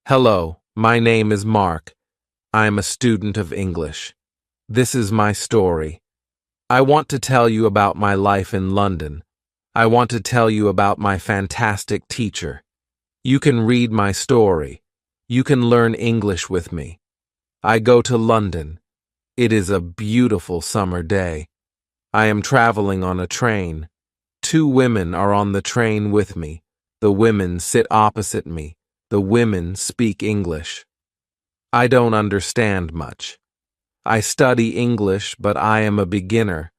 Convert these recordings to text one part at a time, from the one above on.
Hello, my name is Mark. I am a student of English. This is my story. I want to tell you about my life in London. I want to tell you about my fantastic teacher. You can read my story. You can learn English with me. I go to London. It is a beautiful summer day. I am traveling on a train. Two women are on the train with me. The women sit opposite me. The women speak English. I don't understand much. I study English, but I am a beginner.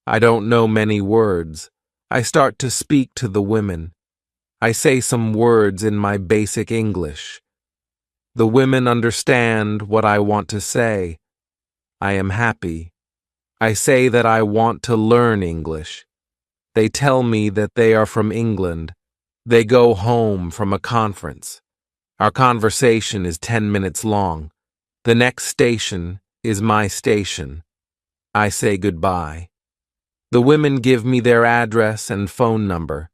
I don't know many words. I start to speak to the women. I say some words in my basic English. The women understand what I want to say. I am happy. I say that I want to learn English. They tell me that they are from England. They go home from a conference. Our conversation is 10 minutes long. The next station is my station. I say goodbye. The women give me their address and phone number.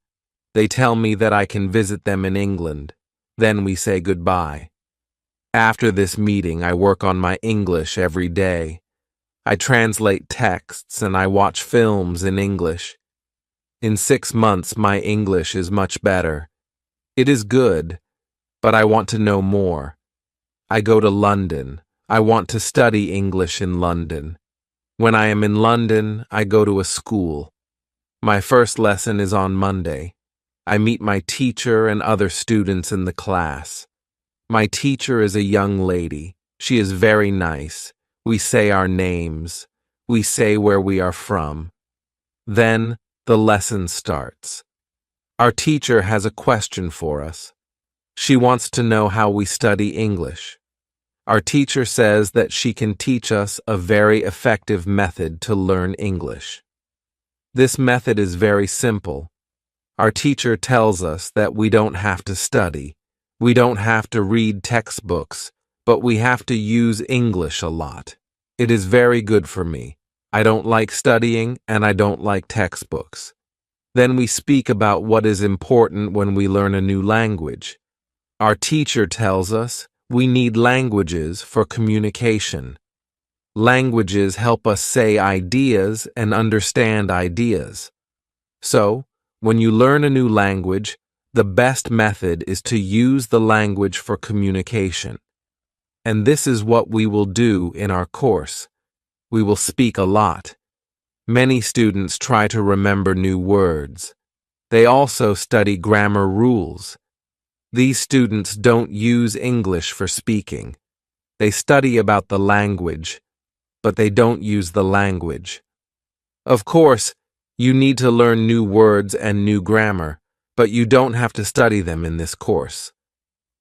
They tell me that I can visit them in England. Then we say goodbye. After this meeting, I work on my English every day. I translate texts and I watch films in English. In 6 months, my English is much better. It is good, but I want to know more. I go to London. I want to study English in London. When I am in London, I go to a school. My first lesson is on Monday. I meet my teacher and other students in the class. My teacher is a young lady. She is very nice. We say our names. We say where we are from. Then the lesson starts. Our teacher has a question for us. She wants to know how we study English. Our teacher says that she can teach us a very effective method to learn English. This method is very simple. Our teacher tells us that we don't have to study. We don't have to read textbooks, but we have to use English a lot. It is very good for me. I don't like studying and I don't like textbooks. Then we speak about what is important when we learn a new language. Our teacher tells us we need languages for communication. Languages help us say ideas and understand ideas. So, when you learn a new language, the best method is to use the language for communication. And this is what we will do in our course. We will speak a lot. Many students try to remember new words. They also study grammar rules. These students don't use English for speaking. They study about the language, but they don't use the language. Of course, you need to learn new words and new grammar, but you don't have to study them in this course.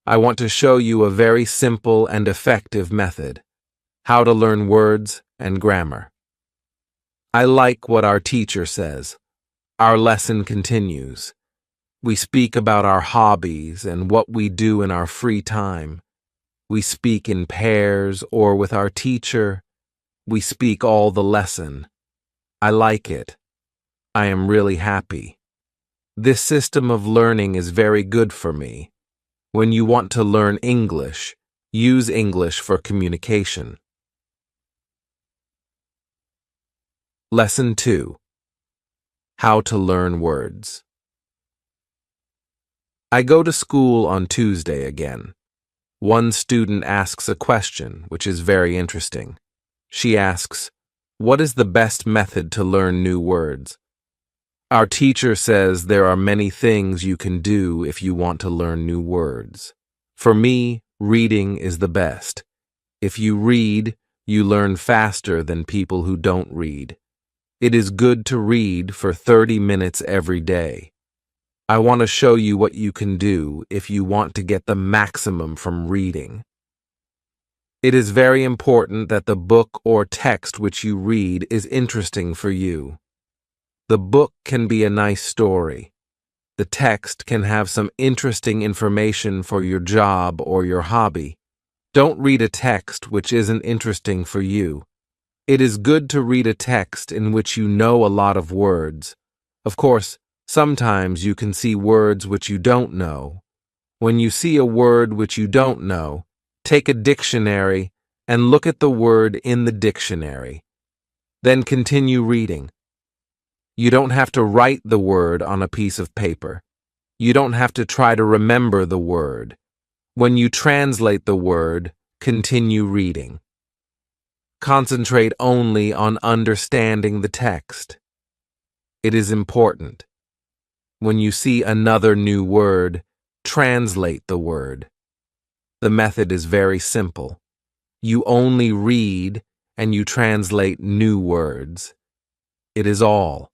I want to show you a very simple and effective method, how to learn words and grammar. I like what our teacher says. Our lesson continues. We speak about our hobbies and what we do in our free time. We speak in pairs or with our teacher. We speak all the lesson. I like it. I am really happy. This system of learning is very good for me. When you want to learn English, use English for communication. Lesson 2. How to learn words. I go to school on Tuesday again. One student asks a question, which is very interesting. She asks, "What is the best method to learn new words?" Our teacher says there are many things you can do if you want to learn new words. For me, reading is the best. If you read, you learn faster than people who don't read. It is good to read for 30 minutes every day. I want to show you what you can do if you want to get the maximum from reading. It is very important that the book or text which you read is interesting for you. The book can be a nice story. The text can have some interesting information for your job or your hobby. Don't read a text which isn't interesting for you. It is good to read a text in which you know a lot of words. Of course, sometimes you can see words which you don't know. When you see a word which you don't know, take a dictionary and look at the word in the dictionary. Then continue reading. You don't have to write the word on a piece of paper. You don't have to try to remember the word. When you translate the word, continue reading. Concentrate only on understanding the text. It is important. When you see another new word, translate the word. The method is very simple. You only read and you translate new words. It is all.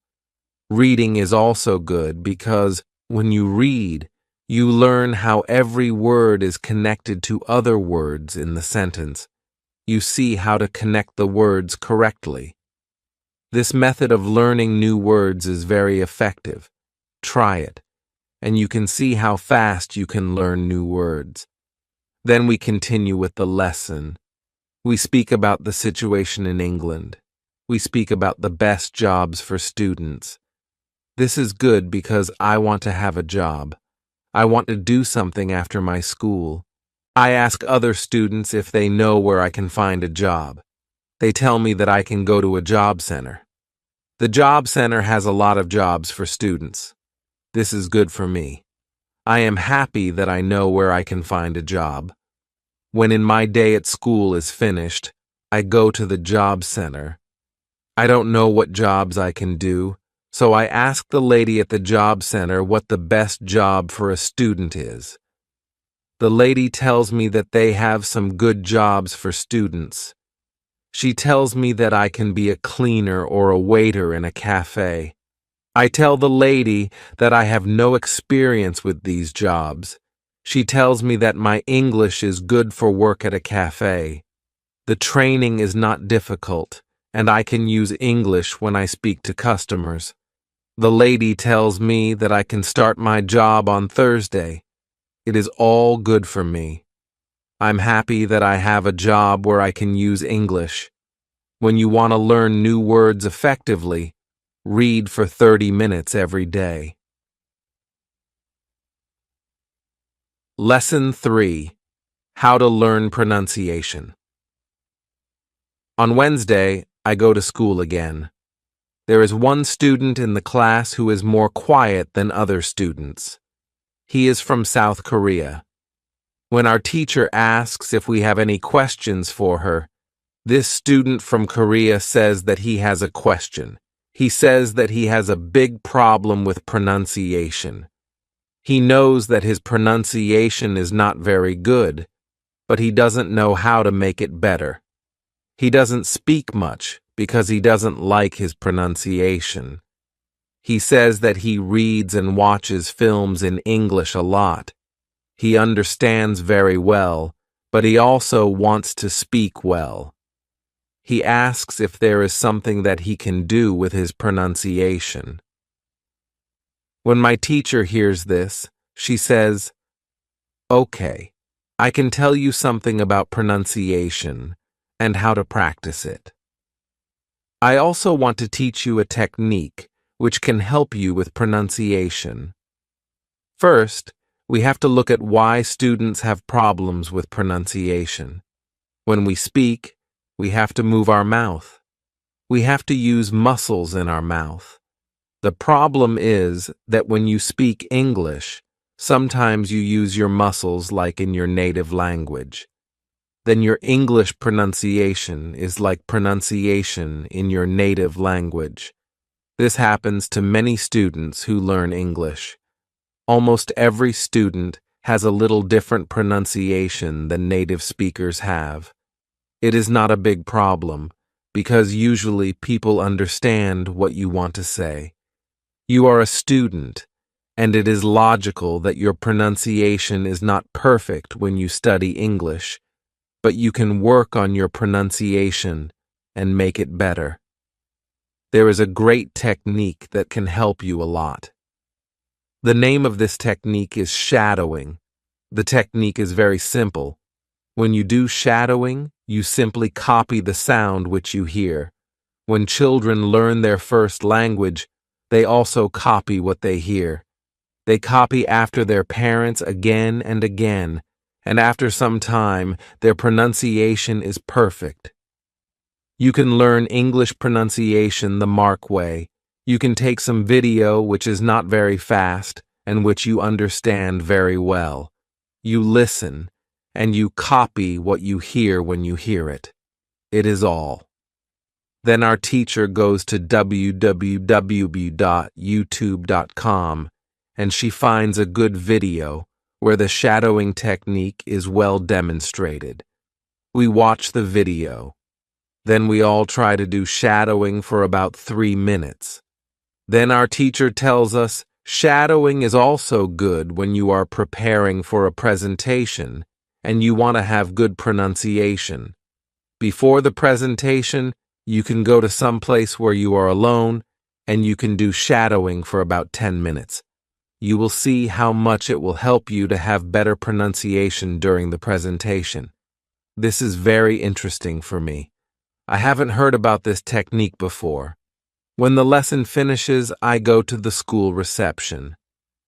Reading is also good because when you read, you learn how every word is connected to other words in the sentence. You see how to connect the words correctly. This method of learning new words is very effective. Try it, and you can see how fast you can learn new words. Then we continue with the lesson. We speak about the situation in England. We speak about the best jobs for students. This is good because I want to have a job. I want to do something after my school. I ask other students if they know where I can find a job. They tell me that I can go to a job center. The job center has a lot of jobs for students. This is good for me. I am happy that I know where I can find a job. When in my day at school is finished, I go to the job center. I don't know what jobs I can do, so I ask the lady at the job center what the best job for a student is. The lady tells me that they have some good jobs for students. She tells me that I can be a cleaner or a waiter in a cafe. I tell the lady that I have no experience with these jobs. She tells me that my English is good for work at a cafe. The training is not difficult, and I can use English when I speak to customers. The lady tells me that I can start my job on Thursday. It is all good for me. I'm happy that I have a job where I can use English. When you want to learn new words effectively, read for 30 minutes every day. Lesson 3. How to learn pronunciation. On Wednesday, I go to school again. There is one student in the class who is more quiet than other students. He is from South Korea. When our teacher asks if we have any questions for her, this student from Korea says that he has a question. He says that he has a big problem with pronunciation. He knows that his pronunciation is not very good, but he doesn't know how to make it better. He doesn't speak much because he doesn't like his pronunciation. He says that he reads and watches films in English a lot. He understands very well, but he also wants to speak well. He asks if there is something that he can do with his pronunciation. When my teacher hears this, she says, "Okay, I can tell you something about pronunciation and how to practice it. I also want to teach you a technique which can help you with pronunciation. First, we have to look at why students have problems with pronunciation. When we speak, we have to move our mouth. We have to use muscles in our mouth. The problem is that when you speak English, sometimes you use your muscles like in your native language. Then your English pronunciation is like pronunciation in your native language. This happens to many students who learn English. Almost every student has a little different pronunciation than native speakers have. It is not a big problem, because usually people understand what you want to say. You are a student, and it is logical that your pronunciation is not perfect when you study English, but you can work on your pronunciation and make it better. There is a great technique that can help you a lot. The name of this technique is shadowing. The technique is very simple. When you do shadowing, you simply copy the sound which you hear. When children learn their first language, they also copy what they hear. They copy after their parents again and again, and after some time, their pronunciation is perfect. You can learn English pronunciation the Mark way. You can take some video which is not very fast and which you understand very well. You listen, and you copy what you hear when you hear it. It is all. Then our teacher goes to www.youtube.com and she finds a good video where the shadowing technique is well demonstrated. We watch the video. Then we all try to do shadowing for about 3 minutes. Then our teacher tells us shadowing is also good when you are preparing for a presentation and you want to have good pronunciation. Before the presentation, you can go to some place where you are alone and you can do shadowing for about 10 minutes. You will see how much it will help you to have better pronunciation during the presentation. This is very interesting for me. I haven't heard about this technique before. When the lesson finishes, I go to the school reception.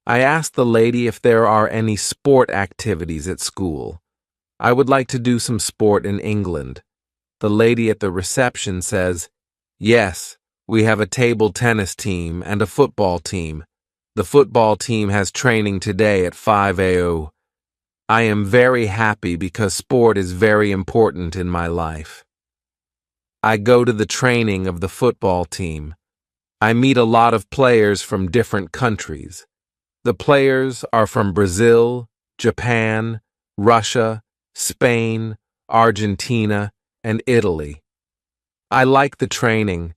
I ask the lady if there are any sport activities at school. I would like to do some sport in England. The lady at the reception says, "Yes, we have a table tennis team and a football team. The football team has training today at 5 a.m. I am very happy because sport is very important in my life. I go to the training of the football team. I meet a lot of players from different countries. The players are from Brazil, Japan, Russia, Spain, Argentina, and Italy. I like the training.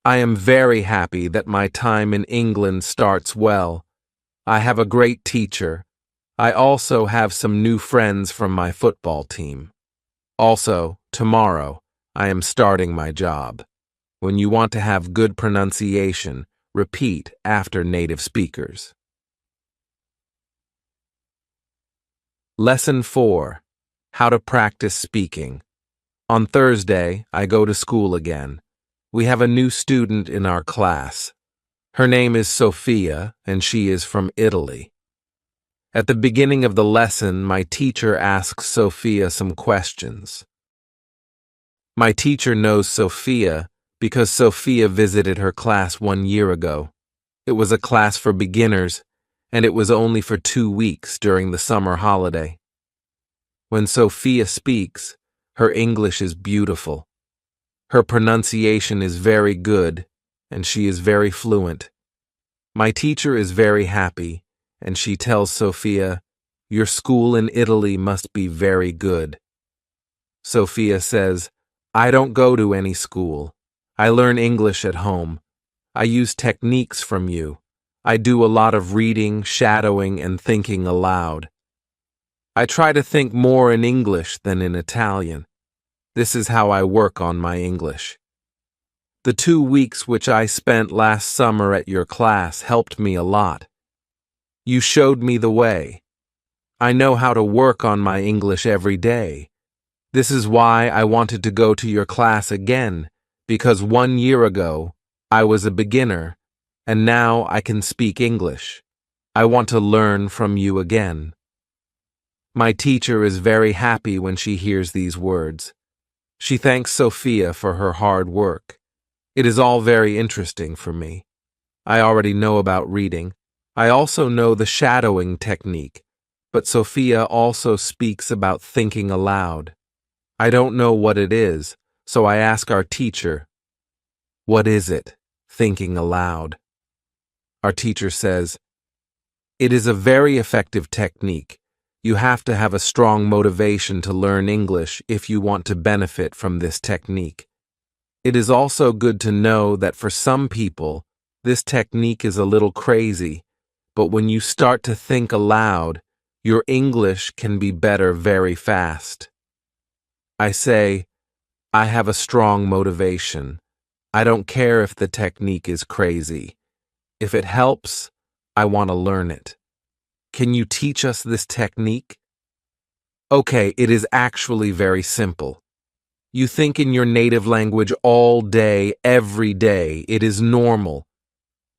I am very happy that my time in England starts well. I have a great teacher. I also have some new friends from my football team. Also, tomorrow, I am starting my job. When you want to have good pronunciation, repeat after native speakers. Lesson 4. How to practice speaking. On Thursday, I go to school again. We have a new student in our class. Her name is Sophia, and she is from Italy. At the beginning of the lesson, my teacher asks Sophia some questions. My teacher knows Sophia because Sophia visited her class 1 year ago. It was a class for beginners, and it was only for 2 weeks during the summer holiday. When Sophia speaks, her English is beautiful. Her pronunciation is very good, and she is very fluent. My teacher is very happy, and she tells Sophia, "Your school in Italy must be very good." Sophia says, "I don't go to any school. I learn English at home. I use techniques from you. I do a lot of reading, shadowing, and thinking aloud. I try to think more in English than in Italian. This is how I work on my English. The 2 weeks which I spent last summer at your class helped me a lot. You showed me the way. I know how to work on my English every day. This is why I wanted to go to your class again, because 1 year ago, I was a beginner, and now I can speak English. I want to learn from you again." My teacher is very happy when she hears these words. She thanks Sophia for her hard work. It is all very interesting for me. I already know about reading. I also know the shadowing technique, but Sophia also speaks about thinking aloud. I don't know what it is, so I ask our teacher, "What is it, thinking aloud?" Our teacher says, "It is a very effective technique. You have to have a strong motivation to learn English if you want to benefit from this technique. It is also good to know that for some people, this technique is a little crazy, but when you start to think aloud, your English can be better very fast." I say, I have a strong motivation. I don't care if the technique is crazy. If it helps, I want to learn it. Can you teach us this technique? Okay, it is actually very simple. You think in your native language all day, every day. It is normal.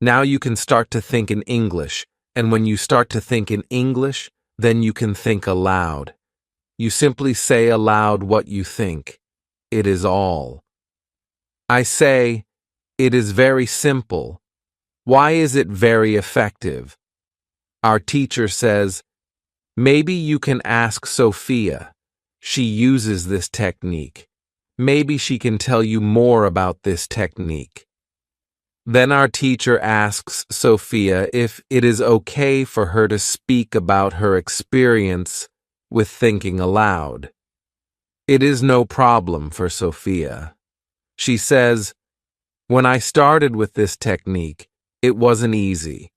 Now you can start to think in English, And when you start to think in English, then you can think aloud. You simply say aloud what you think. It is all. I say, it is very simple. Why is it very effective? Our teacher says, maybe you can ask Sophia. She uses this technique. Maybe she can tell you more about this technique. Then our teacher asks Sophia if it is okay for her to speak about her experience with thinking aloud. It is no problem for Sophia. She says, when I started with this technique, it wasn't easy.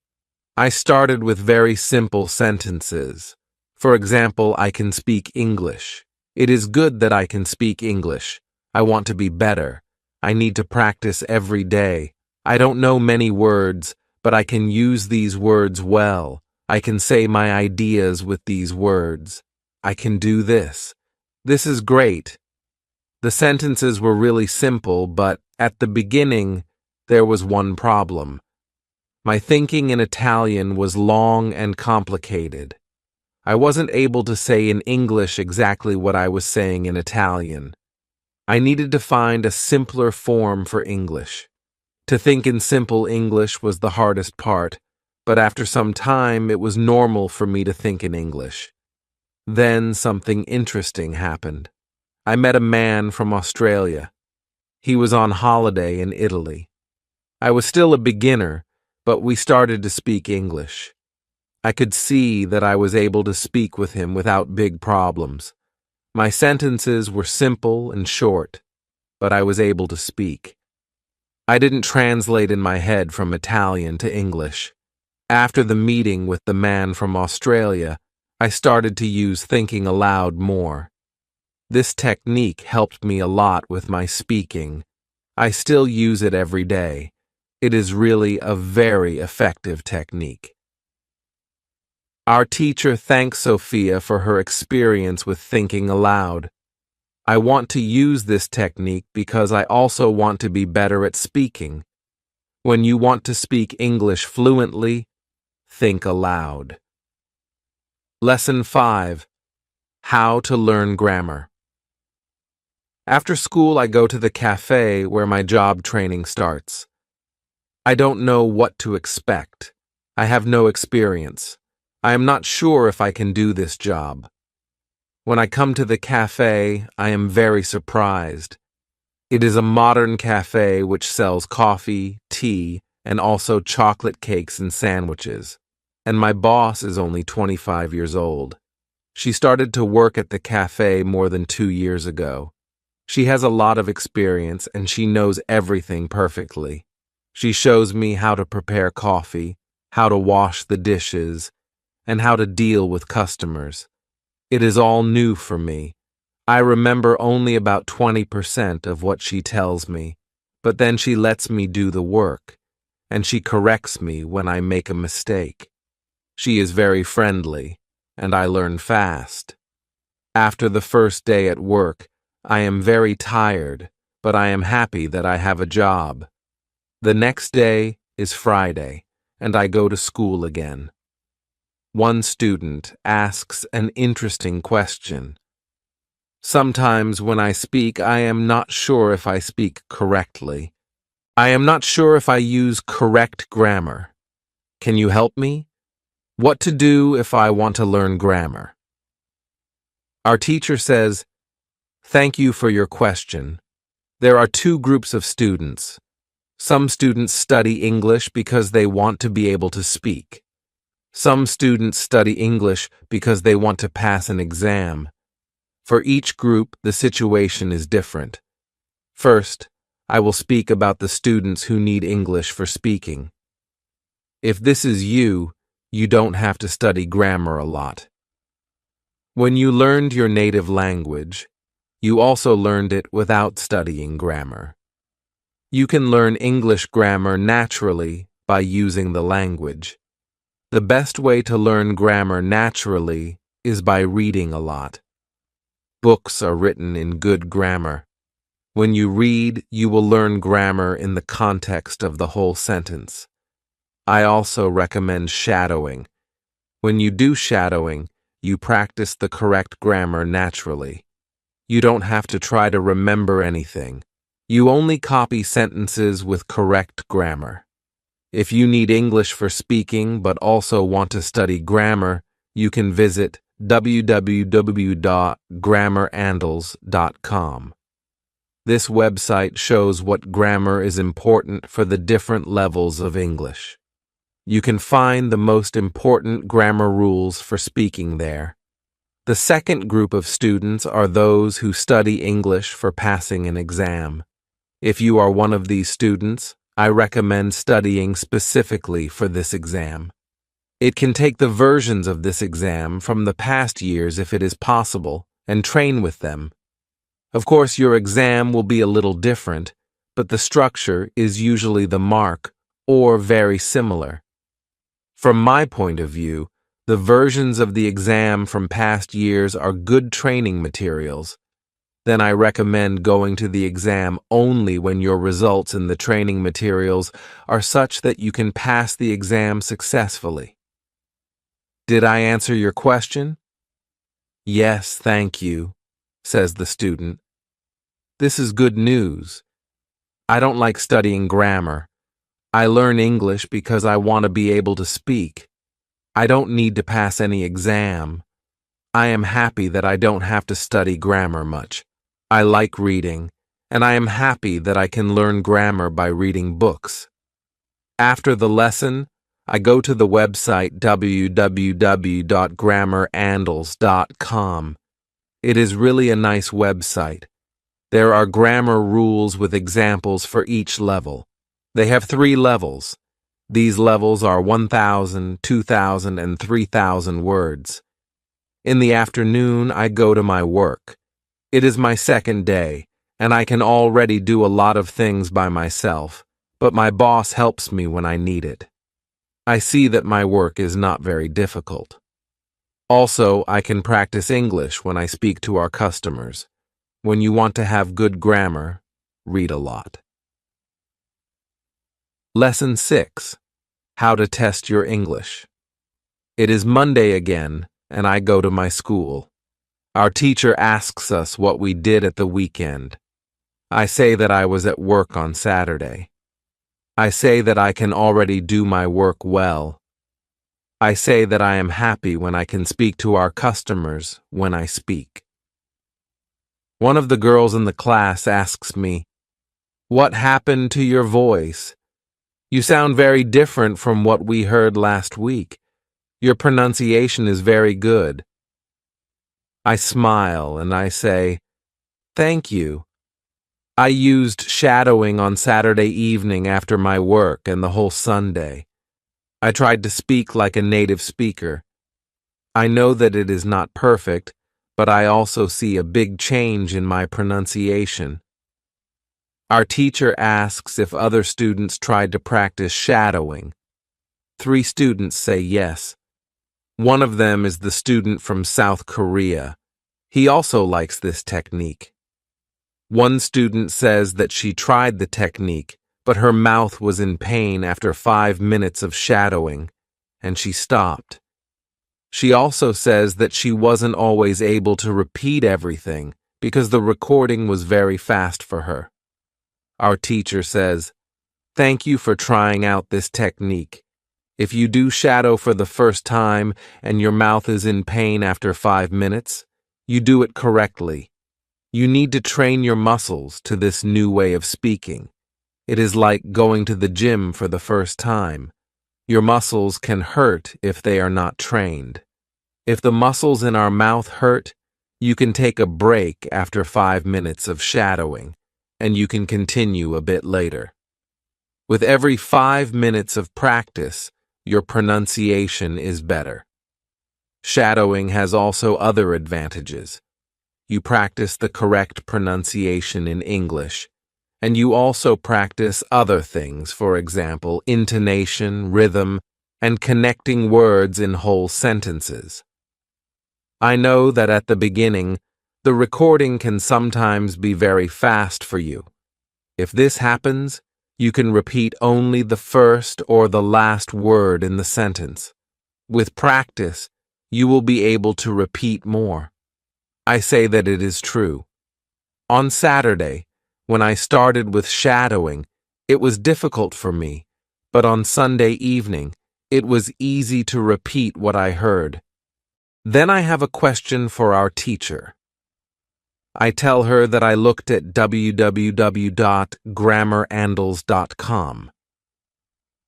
I started with very simple sentences. For example, I can speak English. It is good that I can speak English. I want to be better. I need to practice every day. I don't know many words, but I can use these words well. I can say my ideas with these words. I can do this. This is great. The sentences were really simple, but at the beginning, there was one problem. My thinking in Italian was long and complicated. I wasn't able to say in English exactly what I was saying in Italian. I needed to find a simpler form for English. To think in simple English was the hardest part, but after some time it was normal for me to think in English. Then something interesting happened. I met a man from Australia. He was on holiday in Italy. I was still a beginner, but we started to speak English. I could see that I was able to speak with him without big problems. My sentences were simple and short, but I was able to speak. I didn't translate in my head from Italian to English. After the meeting with the man from Australia, I started to use thinking aloud more. This technique helped me a lot with my speaking. I still use it every day. It is really a very effective technique. Our teacher thanks Sophia for her experience with thinking aloud. I want to use this technique because I also want to be better at speaking. When you want to speak English fluently, think aloud. Lesson 5. How to learn grammar. After school, I go to the cafe where my job training starts. I don't know what to expect. I have no experience. I am not sure if I can do this job. When I come to the cafe, I am very surprised. It is a modern cafe which sells coffee, tea, and also chocolate cakes and sandwiches. And my boss is only 25 years old. She started to work at the cafe more than 2 years ago. She has a lot of experience and she knows everything perfectly. She shows me how to prepare coffee, how to wash the dishes, and how to deal with customers. It is all new for me. I remember only about 20% of what she tells me, but then she lets me do the work, and she corrects me when I make a mistake. She is very friendly, and I learn fast. After the first day at work, I am very tired, but I am happy that I have a job. The next day is Friday, and I go to school again. One student asks an interesting question. Sometimes when I speak, I am not sure if I speak correctly. I am not sure if I use correct grammar. Can you help me? What to do if I want to learn grammar? Our teacher says, "Thank you for your question. There are 2 groups of students. Some students study English because they want to be able to speak. Some students study English because they want to pass an exam. For each group, the situation is different. First, I will speak about the students who need English for speaking. If this is you, you don't have to study grammar a lot. When you learned your native language, you also learned it without studying grammar. You can learn English grammar naturally by using the language. The best way to learn grammar naturally is by reading a lot. Books are written in good grammar. When you read, you will learn grammar in the context of the whole sentence. I also recommend shadowing, When you do shadowing, you practice the correct grammar naturally. You don't have to try to remember anything. You only copy sentences with correct grammar. If you need English for speaking but also want to study grammar, you can visit www.grammarandals.com. This website shows what grammar is important for the different levels of English. You can find the most important grammar rules for speaking there. The second group of students are those who study English for passing an exam. If you are one of these students, I recommend studying specifically for this exam. It can take the versions of this exam from the past years if it is possible, and train with them. Of course, your exam will be a little different, but the structure is usually the mark or very similar. From my point of view, the versions of the exam from past years are good training materials. Then I recommend going to the exam only when your results in the training materials are such that you can pass the exam successfully. Did I answer your question? Yes, thank you, says the student. This is good news. I don't like studying grammar. I learn English because I want to be able to speak. I don't need to pass any exam. I am happy that I don't have to study grammar much. I like reading, and I am happy that I can learn grammar by reading books. After the lesson, I go to the website www.grammarandals.com. It is really a nice website. There are grammar rules with examples for each level. They have 3 levels. These levels are 1,000, 2,000, and 3,000 words. In the afternoon, I go to my work. It is my second day, and I can already do a lot of things by myself, but my boss helps me when I need it. I see that my work is not very difficult. Also, I can practice English when I speak to our customers. When you want to have good grammar, read a lot. Lesson 6. How to test your English. It is Monday again, and I go to my school. Our teacher asks us what we did at the weekend. I say that I was at work on Saturday. I say that I can already do my work well. I say that I am happy when I can speak to our customers when I speak. One of the girls in the class asks me, "What happened to your voice? You sound very different from what we heard last week. Your pronunciation is very good." I smile and I say, "Thank you. I used shadowing on Saturday evening after my work and the whole Sunday. I tried to speak like a native speaker. I know that it is not perfect, but I also see a big change in my pronunciation." Our teacher asks if other students tried to practice shadowing. 3 students say yes. One of them is the student from South Korea. He also likes this technique. One student says that she tried the technique, but her mouth was in pain after 5 minutes of shadowing, and she stopped. She also says that she wasn't always able to repeat everything because the recording was very fast for her. Our teacher says, "Thank you for trying out this technique. If you do shadow for the first time and your mouth is in pain after 5 minutes, you do it correctly. You need to train your muscles to this new way of speaking. It is like going to the gym for the first time. Your muscles can hurt if they are not trained. If the muscles in our mouth hurt, you can take a break after 5 minutes of shadowing, and you can continue a bit later. With every 5 minutes of practice, your pronunciation is better." Shadowing has also other advantages. You practice the correct pronunciation in English, and you also practice other things, for example, intonation, rhythm, and connecting words in whole sentences. I know that at the beginning, the recording can sometimes be very fast for you. If this happens, you can repeat only the first or the last word in the sentence. With practice, you will be able to repeat more. I say that it is true. On Saturday, when I started with shadowing, it was difficult for me, but on Sunday evening, it was easy to repeat what I heard. Then I have a question for our teacher. I tell her that I looked at www.grammarandals.com.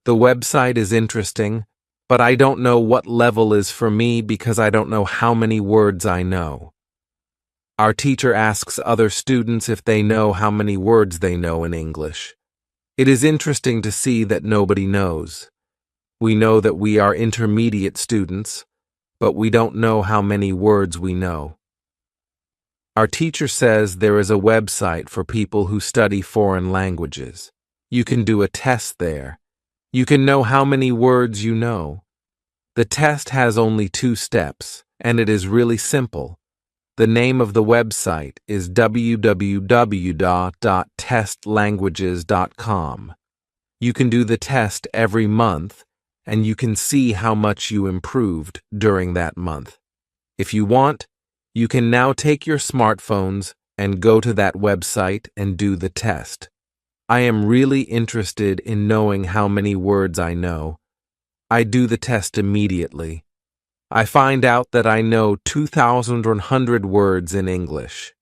The website is interesting, but I don't know what level is for me because I don't know how many words I know. Our teacher asks other students if they know how many words they know in English. It is interesting to see that nobody knows. We know that we are intermediate students, but we don't know how many words we know. Our teacher says there is a website for people who study foreign languages. You can do a test there. You can know how many words you know. The test has only 2 steps, and it is really simple. The name of the website is www.testlanguages.com. You can do the test every month, and you can see how much you improved during that month. If you want, you can now take your smartphones and go to that website and do the test. I am really interested in knowing how many words I know. I do the test immediately. I find out that I know 2,100 words in English.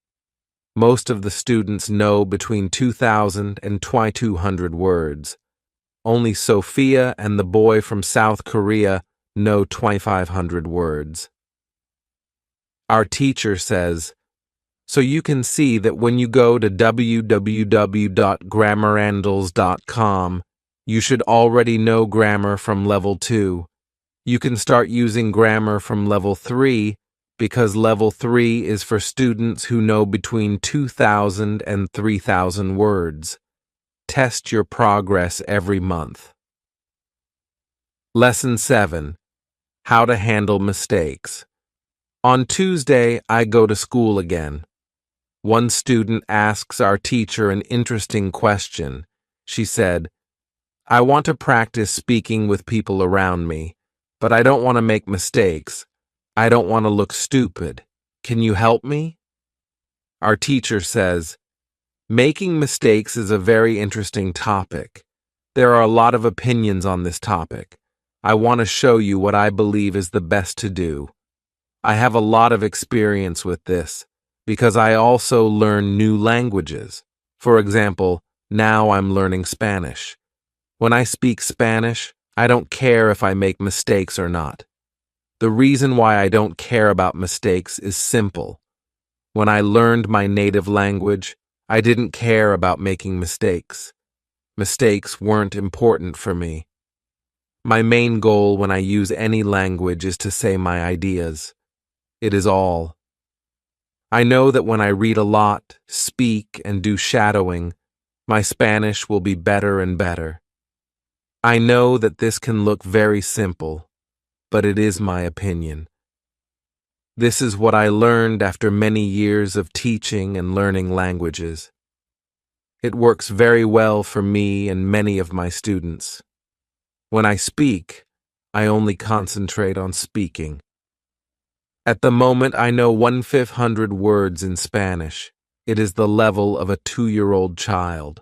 Most of the students know between 2,000 and 2,200 words. Only Sophia and the boy from South Korea know 2,500 words. Our teacher says, so you can see that when you go to www.grammarandals.com, you should already know grammar from level 2. You can start using grammar from level 3 because level 3 is for students who know between 2,000 and 3,000 words. Test your progress every month. Lesson 7. How to handle mistakes. On Tuesday, I go to school again. One student asks our teacher an interesting question. She said, I want to practice speaking with people around me, but I don't want to make mistakes. I don't want to look stupid. Can you help me? Our teacher says, making mistakes is a very interesting topic. There are a lot of opinions on this topic. I want to show you what I believe is the best to do. I have a lot of experience with this because I also learn new languages. For example, now I'm learning Spanish. When I speak Spanish, I don't care if I make mistakes or not. The reason why I don't care about mistakes is simple. When I learned my native language, I didn't care about making mistakes. Mistakes weren't important for me. My main goal when I use any language is to say my ideas. It is all. I know that when I read a lot, speak, and do shadowing, my Spanish will be better and better. I know that this can look very simple, but it is my opinion. This is what I learned after many years of teaching and learning languages. It works very well for me and many of my students. When I speak, I only concentrate on speaking. At the moment, I know 1,500 words in Spanish. It is the level of a 2-year-old child.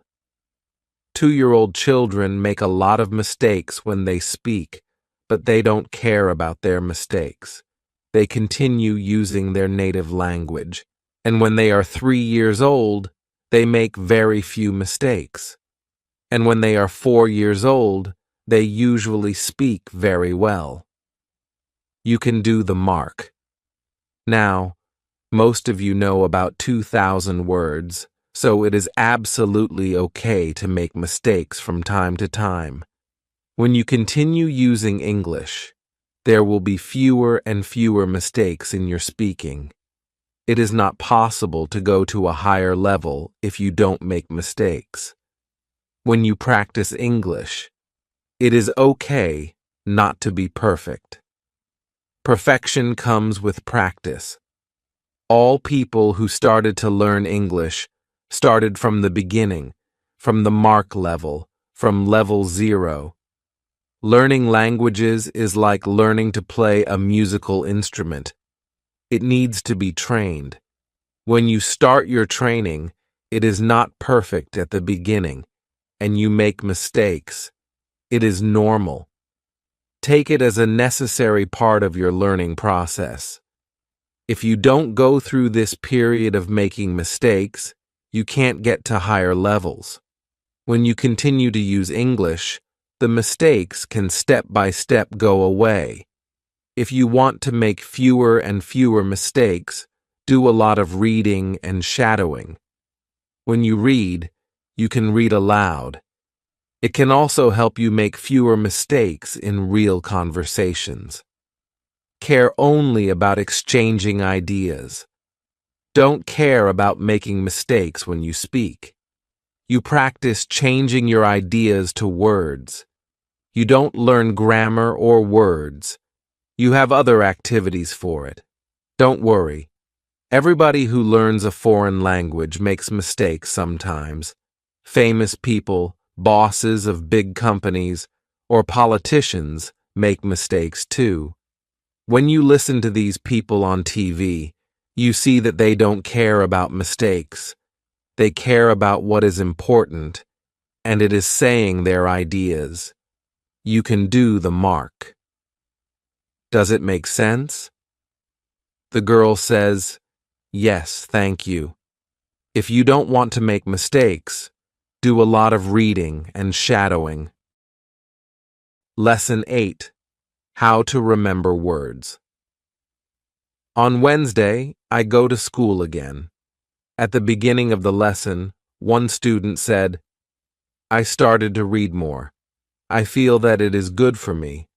2-year-old children make a lot of mistakes when they speak, but they don't care about their mistakes. They continue using their native language, and when they are 3 years old, they make very few mistakes. And when they are 4 years old, they usually speak very well. You can do the mark. Now, most of you know about 2,000 words, so it is absolutely okay to make mistakes from time to time. When you continue using English, there will be fewer and fewer mistakes in your speaking. It is not possible to go to a higher level if you don't make mistakes. When you practice English, it is okay not to be perfect. Perfection comes with practice. All people who started to learn English started from the beginning, from the mark level, from level 0. Learning languages is like learning to play a musical instrument. It needs to be trained. When you start your training, it is not perfect at the beginning, and you make mistakes. It is normal. Take it as a necessary part of your learning process. If you don't go through this period of making mistakes, you can't get to higher levels. When you continue to use English, the mistakes can step by step go away. If you want to make fewer and fewer mistakes, do a lot of reading and shadowing. When you read, you can read aloud. It can also help you make fewer mistakes in real conversations. Care only about exchanging ideas. Don't care about making mistakes when you speak. You practice changing your ideas to words. You don't learn grammar or words. You have other activities for it. Don't worry. Everybody who learns a foreign language makes mistakes sometimes. Famous people, bosses of big companies, or politicians make mistakes too. When you listen to these people on TV, you see that they don't care about mistakes. They care about what is important, and it is saying their ideas. You can do the mark. Does it make sense? The girl says, "Yes, thank you." If you don't want to make mistakes, do a lot of reading and shadowing. Lesson 8. How to remember words. On Wednesday, I go to school again. At the beginning of the lesson, one student said, "I started to read more. I feel that it is good for me.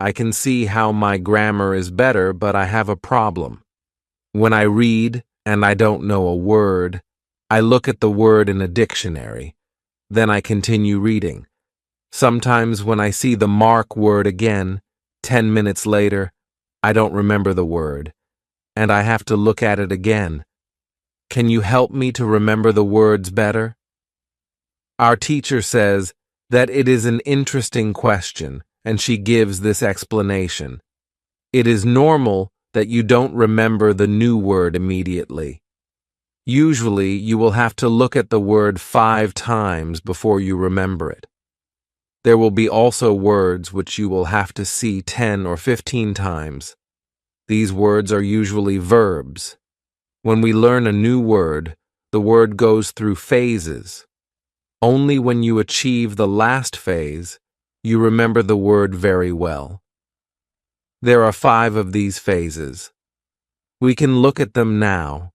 I can see how my grammar is better, but I have a problem. When I read and I don't know a word, I look at the word in a dictionary. Then I continue reading. Sometimes when I see the mark word again, 10 minutes later, I don't remember the word, and I have to look at it again. Can you help me to remember the words better?" Our teacher says that it is an interesting question, and she gives this explanation. It is normal that you don't remember the new word immediately. Usually, you will have to look at the word 5 times before you remember it. There will be also words which you will have to see 10 or 15 times. These words are usually verbs. When we learn a new word, the word goes through phases. Only when you achieve the last phase, you remember the word very well. There are 5 of these phases. We can look at them now.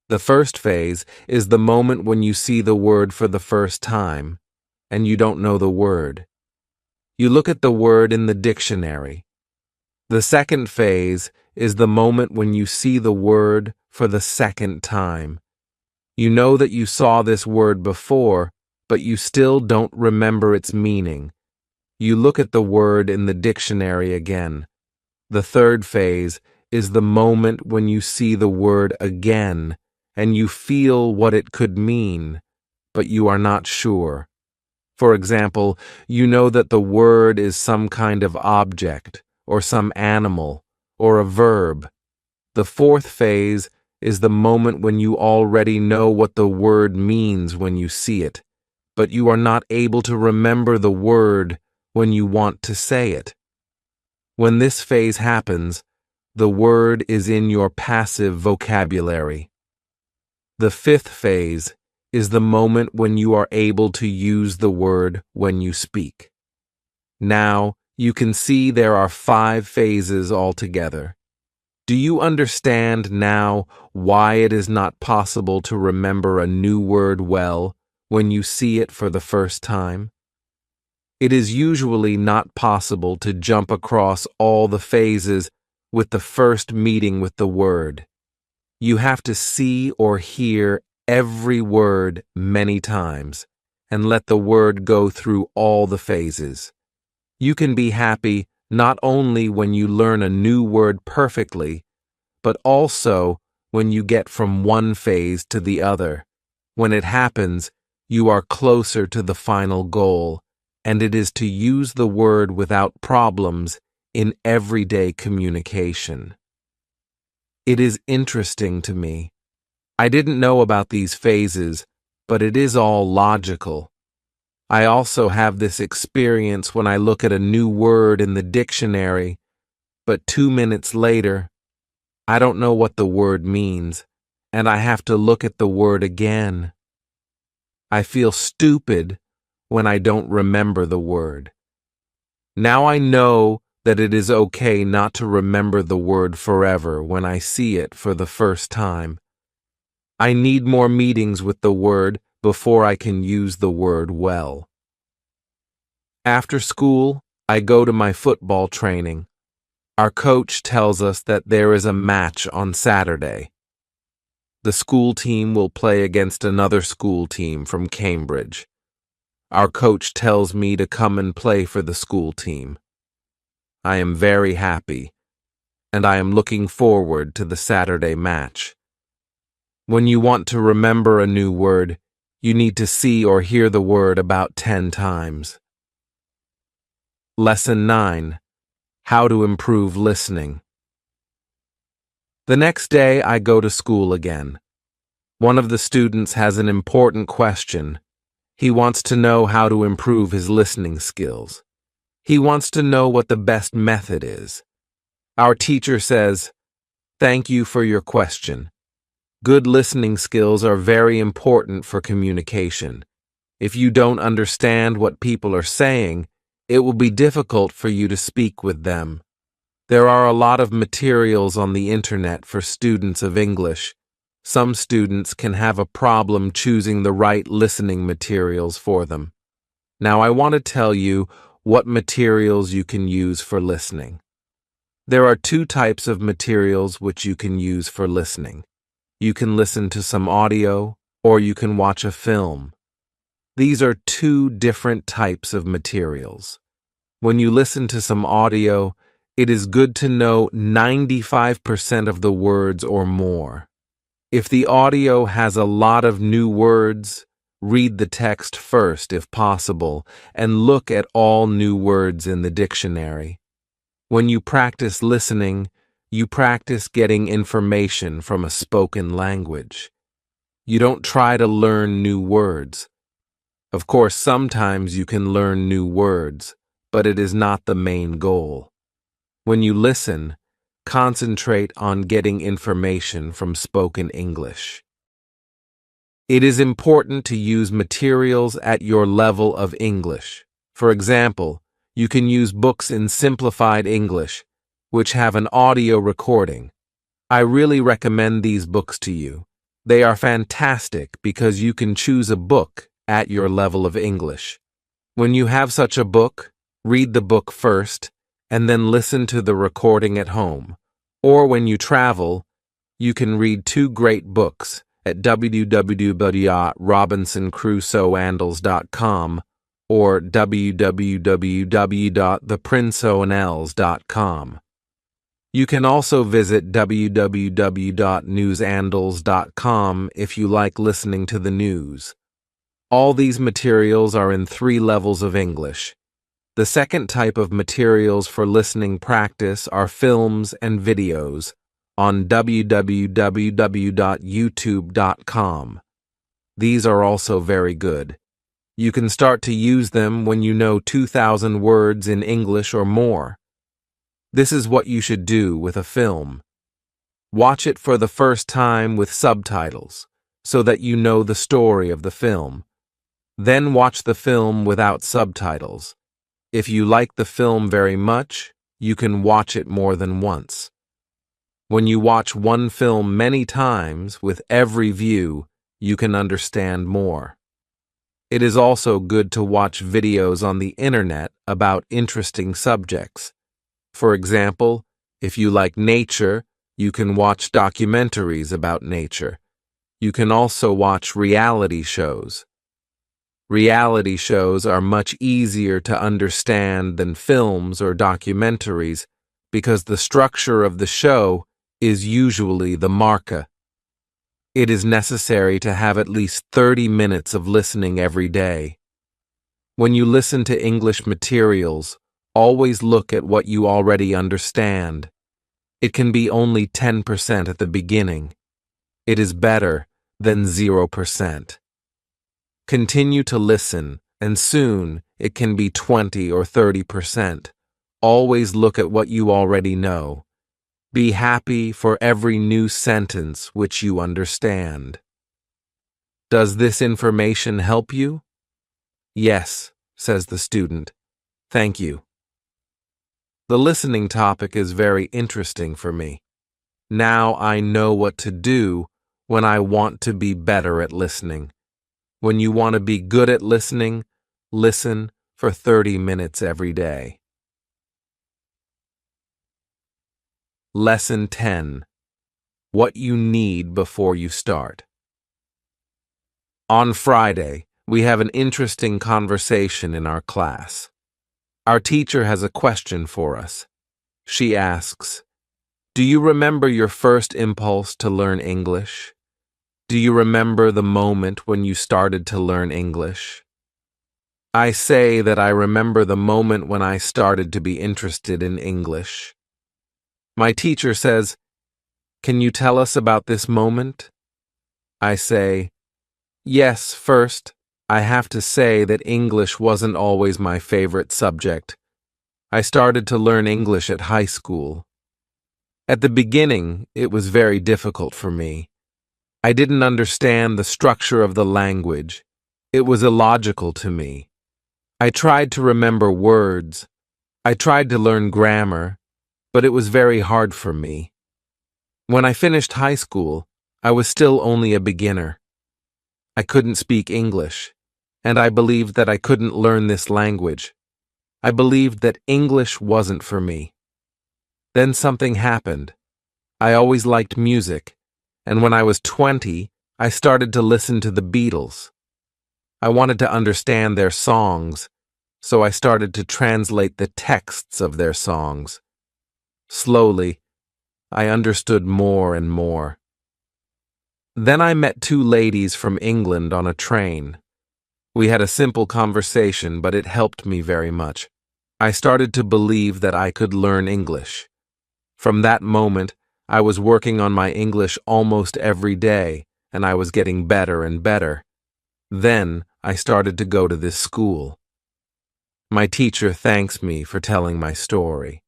The first phase is the moment when you see the word for the first time, and you don't know the word. You look at the word in the dictionary. The second phase is the moment when you see the word for the second time. You know that you saw this word before, but you still don't remember its meaning. You look at the word in the dictionary again. The third phase is the moment when you see the word again, and you feel what it could mean, but you are not sure. For example, you know that the word is some kind of object, or some animal, or a verb. The fourth phase is the moment when you already know what the word means when you see it, but you are not able to remember the word when you want to say it. When this phase happens, the word is in your passive vocabulary. The fifth phase is the moment when you are able to use the word when you speak. Now, you can see there are 5 phases altogether. Do you understand now why it is not possible to remember a new word well when you see it for the first time? It is usually not possible to jump across all the phases with the first meeting with the word. You have to see or hear every word many times and let the word go through all the phases. You can be happy not only when you learn a new word perfectly, but also when you get from one phase to the other. When it happens, you are closer to the final goal, and it is to use the word without problems in everyday communication. It is interesting to me. I didn't know about these phases, but it is all logical. I also have this experience when I look at a new word in the dictionary, but 2 minutes later, I don't know what the word means, and I have to look at the word again. I feel stupid when I don't remember the word. Now I know that it is okay not to remember the word forever when I see it for the first time. I need more meetings with the word before I can use the word well. After school, I go to my football training. Our coach tells us that there is a match on Saturday. The school team will play against another school team from Cambridge. Our coach tells me to come and play for the school team. I am very happy, and I am looking forward to the Saturday match. When you want to remember a new word, you need to see or hear the word about 10 times. Lesson 9. How to improve listening. The next day, I go to school again. One of the students has an important question. He wants to know how to improve his listening skills. He wants to know what the best method is. Our teacher says, "Thank you for your question. Good listening skills are very important for communication. If you don't understand what people are saying, it will be difficult for you to speak with them. There are a lot of materials on the internet for students of English. Some students can have a problem choosing the right listening materials for them. Now I want to tell you what materials you can use for listening. There are 2 types of materials which you can use for listening. You can listen to some audio, or you can watch a film. These are 2 different types of materials. When you listen to some audio, it is good to know 95% of the words or more. If the audio has a lot of new words, read the text first if possible, and look at all new words in the dictionary. When you practice listening, you practice getting information from a spoken language. You don't try to learn new words. Of course, sometimes you can learn new words, but it is not the main goal. When you listen, concentrate on getting information from spoken English. It is important to use materials at your level of English. For example, you can use books in simplified English, which have an audio recording. I really recommend these books to you. They are fantastic because you can choose a book at your level of English. When you have such a book, read the book first, and then listen to the recording at home. Or when you travel, you can read 2 great books at www.robinsoncrusoeandals.com or www.theprinceoandels.com. You can also visit www.newsandals.com if you like listening to the news. All these materials are in 3 levels of English. The second type of materials for listening practice are films and videos on www.youtube.com. These are also very good. You can start to use them when you know 2,000 words in English or more. This is what you should do with a film. Watch it for the first time with subtitles, so that you know the story of the film. Then watch the film without subtitles. If you like the film very much, you can watch it more than once. When you watch one film many times with every view, you can understand more. It is also good to watch videos on the internet about interesting subjects. For example, if you like nature, you can watch documentaries about nature. You can also watch reality shows. Reality shows are much easier to understand than films or documentaries because the structure of the show is usually the marca. It is necessary to have at least 30 minutes of listening every day. When you listen to English materials, always look at what you already understand. It can be only 10% at the beginning. It is better than 0%. Continue to listen, and soon it can be 20 or 30%. Always look at what you already know. Be happy for every new sentence which you understand. Does this information help you? Yes, says the student. Thank you. The listening topic is very interesting for me. Now I know what to do when I want to be better at listening. When you want to be good at listening, listen for 30 minutes every day. Lesson 10. What you need before you start. On Friday, we have an interesting conversation in our class. Our teacher has a question for us. She asks, "Do you remember your first impulse to learn English? Do you remember the moment when you started to learn English?" I say that I remember the moment when I started to be interested in English. My teacher says, "Can you tell us about this moment?" I say, "Yes, first, I have to say that English wasn't always my favorite subject. I started to learn English at high school. At the beginning, it was very difficult for me. I didn't understand the structure of the language. It was illogical to me. I tried to remember words. I tried to learn grammar, but it was very hard for me. When I finished high school, I was still only a beginner. I couldn't speak English, and I believed that I couldn't learn this language. I believed that English wasn't for me. Then something happened. I always liked music, and when I was 20, I started to listen to the Beatles. I wanted to understand their songs, so I started to translate the texts of their songs. Slowly, I understood more and more. Then I met two ladies from England on a train. We had a simple conversation, but it helped me very much. I started to believe that I could learn English. From that moment, I was working on my English almost every day, and I was getting better and better. Then I started to go to this school. My teacher thanks me for telling my story.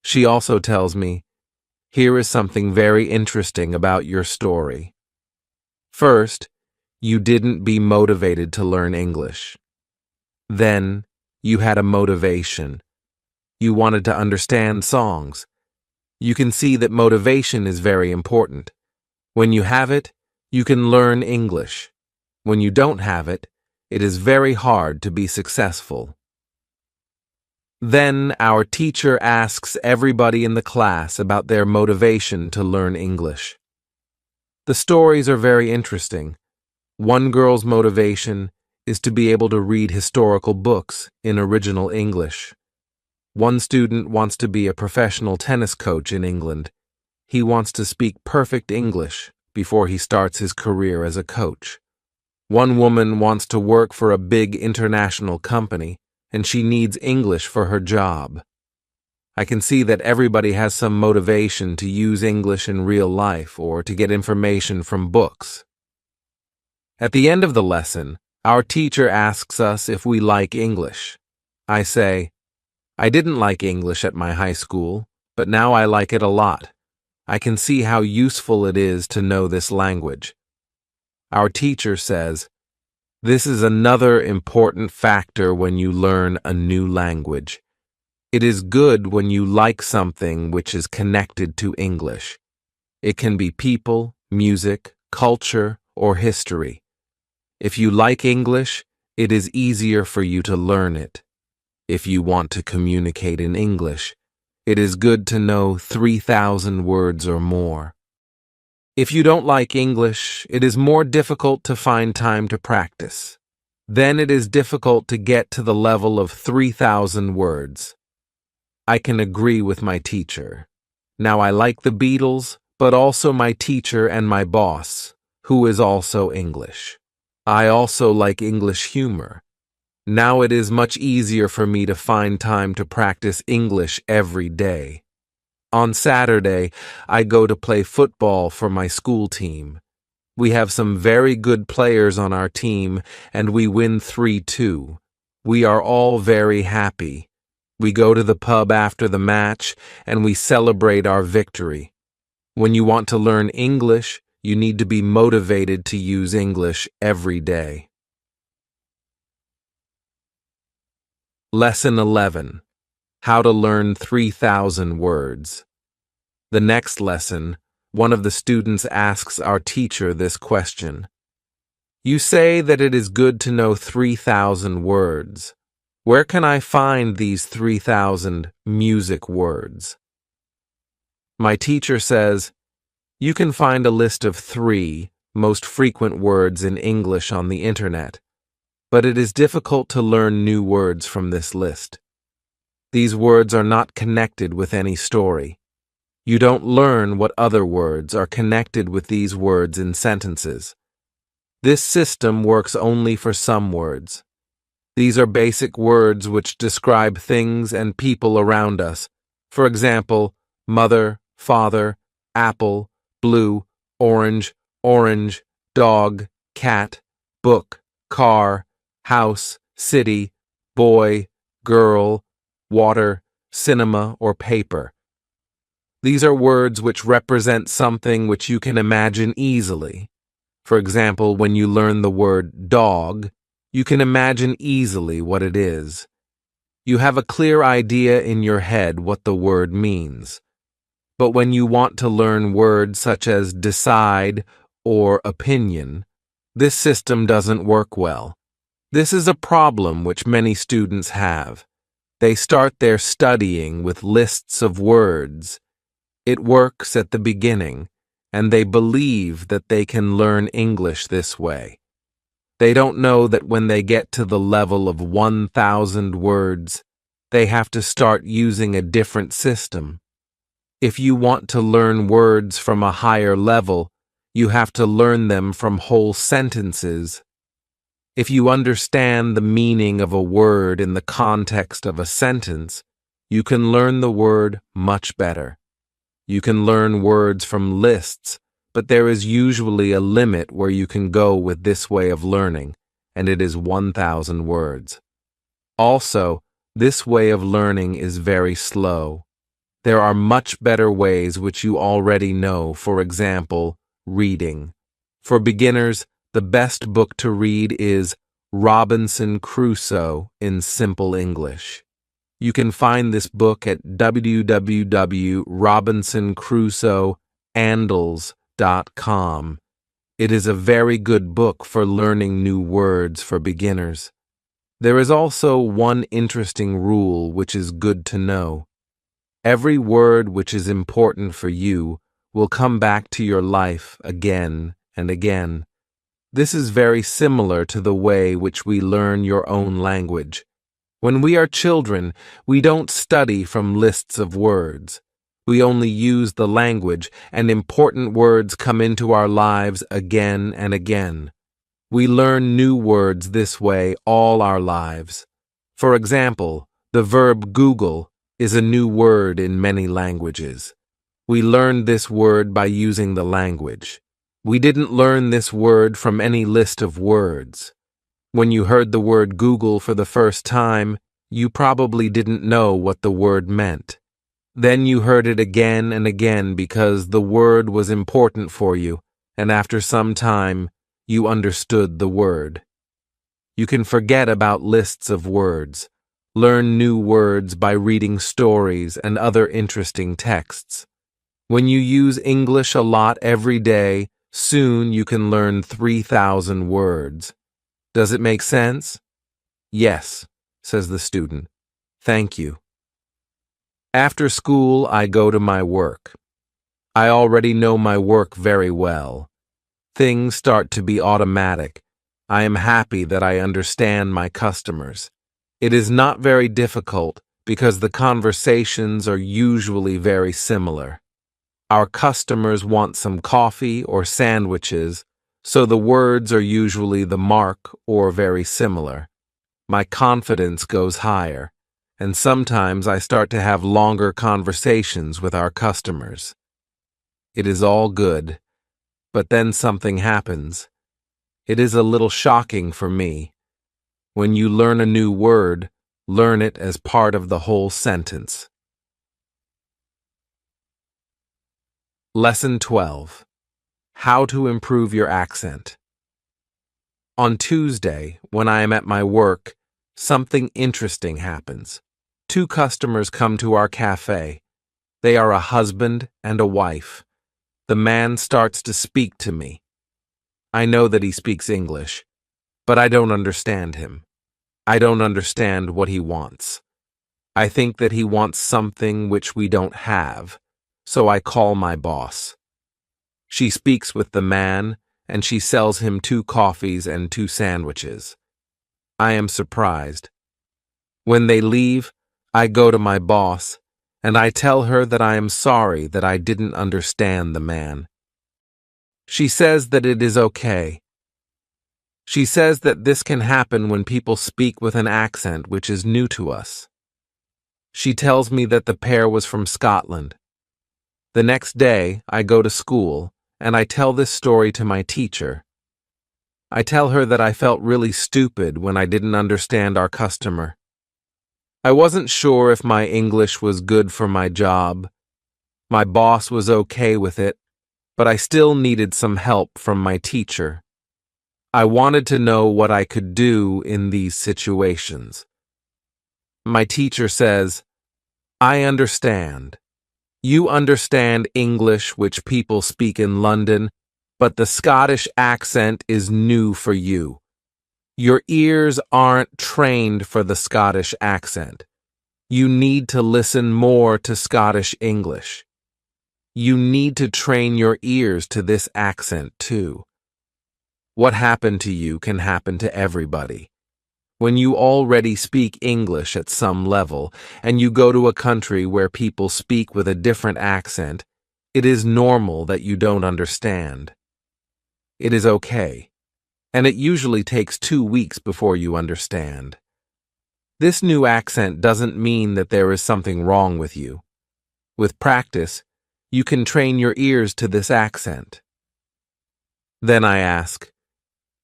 She also tells me, "Here is something very interesting about your story. First, you didn't be motivated to learn English. Then, you had a motivation. You wanted to understand songs. You can see that motivation is very important. When you have it, you can learn English. When you don't have it, it is very hard to be successful." Then our teacher asks everybody in the class about their motivation to learn English. The stories are very interesting. One girl's motivation is to be able to read historical books in original English. One student wants to be a professional tennis coach in England. He wants to speak perfect English before he starts his career as a coach. One woman wants to work for a big international company, and she needs English for her job. I can see that everybody has some motivation to use English in real life or to get information from books. At the end of the lesson, our teacher asks us if we like English. I say, "I didn't like English at my high school, but now I like it a lot. I can see how useful it is to know this language." Our teacher says, "This is another important factor when you learn a new language. It is good when you like something which is connected to English. It can be people, music, culture, or history. If you like English, it is easier for you to learn it. If you want to communicate in English, it is good to know 3,000 words or more. If you don't like English, it is more difficult to find time to practice. Then it is difficult to get to the level of 3,000 words. I can agree with my teacher. Now I like the Beatles, but also my teacher and my boss, who is also English. I also like English humor. Now it is much easier for me to find time to practice English every day. On Saturday, I go to play football for my school team. We have some very good players on our team, and we win 3-2. We are all very happy. We go to the pub after the match, and we celebrate our victory. When you want to learn English, you need to be motivated to use English every day. Lesson 11. How to learn 3,000 words. The next lesson, one of the students asks our teacher this question. You say that it is good to know 3,000 words. Where can I find these 3,000 music words? My teacher says, you can find a list of 3 most frequent words in English on the internet, but it is difficult to learn new words from this list. These words are not connected with any story. You don't learn what other words are connected with these words in sentences. This system works only for some words. These are basic words which describe things and people around us. For example, mother, father, apple, blue, orange, orange, dog, cat, book, car, house, city, boy, girl, water, cinema, or paper. These are words which represent something which you can imagine easily. For example, when you learn the word dog, you can imagine easily what it is. You have a clear idea in your head what the word means. But when you want to learn words such as decide or opinion, this system doesn't work well. This is a problem which many students have. They start their studying with lists of words. It works at the beginning, and they believe that they can learn English this way. They don't know that when they get to the level of 1,000 words, they have to start using a different system. If you want to learn words from a higher level, you have to learn them from whole sentences. If you understand the meaning of a word in the context of a sentence, you can learn the word much better. You can learn words from lists, but there is usually a limit where you can go with this way of learning, and it is 1,000 words. Also, this way of learning is very slow. There are much better ways which you already know, for example, reading. For beginners, the best book to read is Robinson Crusoe in Simple English. You can find this book at www.robinsoncrusoeandals.com. It is a very good book for learning new words for beginners. There is also one interesting rule which is good to know. Every word which is important for you will come back to your life again and again. This is very similar to the way which we learn your own language. When we are children, we don't study from lists of words. We only use the language, and important words come into our lives again and again. We learn new words this way all our lives. For example, the verb Google is a new word in many languages. We learned this word by using the language. We didn't learn this word from any list of words. When you heard the word Google for the first time, you probably didn't know what the word meant. Then you heard it again and again because the word was important for you, and after some time, you understood the word. You can forget about lists of words. Learn new words by reading stories and other interesting texts. When you use English a lot every day, soon you can learn 3,000 words. Does it make sense? Yes, says the student. Thank you. After school, I go to my work. I already know my work very well. Things start to be automatic. I am happy that I understand my customers. It is not very difficult because the conversations are usually very similar. Our customers want some coffee or sandwiches, so the words are usually the mark or very similar. My confidence goes higher, and sometimes I start to have longer conversations with our customers. It is all good, but then something happens. It is a little shocking for me. When you learn a new word, learn it as part of the whole sentence. Lesson 12. How to improve your accent. On Tuesday, when I am at my work, something interesting happens. Two customers come to our cafe. They are a husband and a wife. The man starts to speak to me. I know that he speaks English, but I don't understand him. I don't understand what he wants. I think that he wants something which we don't have, so I call my boss. She speaks with the man, and she sells him 2 coffees and 2 sandwiches. I am surprised. When they leave, I go to my boss, and I tell her that I am sorry that I didn't understand the man. She says that it is okay. She says that this can happen when people speak with an accent which is new to us. She tells me that the pair was from Scotland. The next day, I go to school, and I tell this story to my teacher. I tell her that I felt really stupid when I didn't understand our customer. I wasn't sure if my English was good for my job. My boss was okay with it, but I still needed some help from my teacher. I wanted to know what I could do in these situations. My teacher says, "I understand. You understand English which people speak in London, but the Scottish accent is new for you. Your ears aren't trained for the Scottish accent. You need to listen more to Scottish English. You need to train your ears to this accent too. What happened to you can happen to everybody. When you already speak English at some level, and you go to a country where people speak with a different accent, it is normal that you don't understand. It is okay, and it usually takes 2 weeks before you understand. This new accent doesn't mean that there is something wrong with you. With practice, you can train your ears to this accent." Then I ask,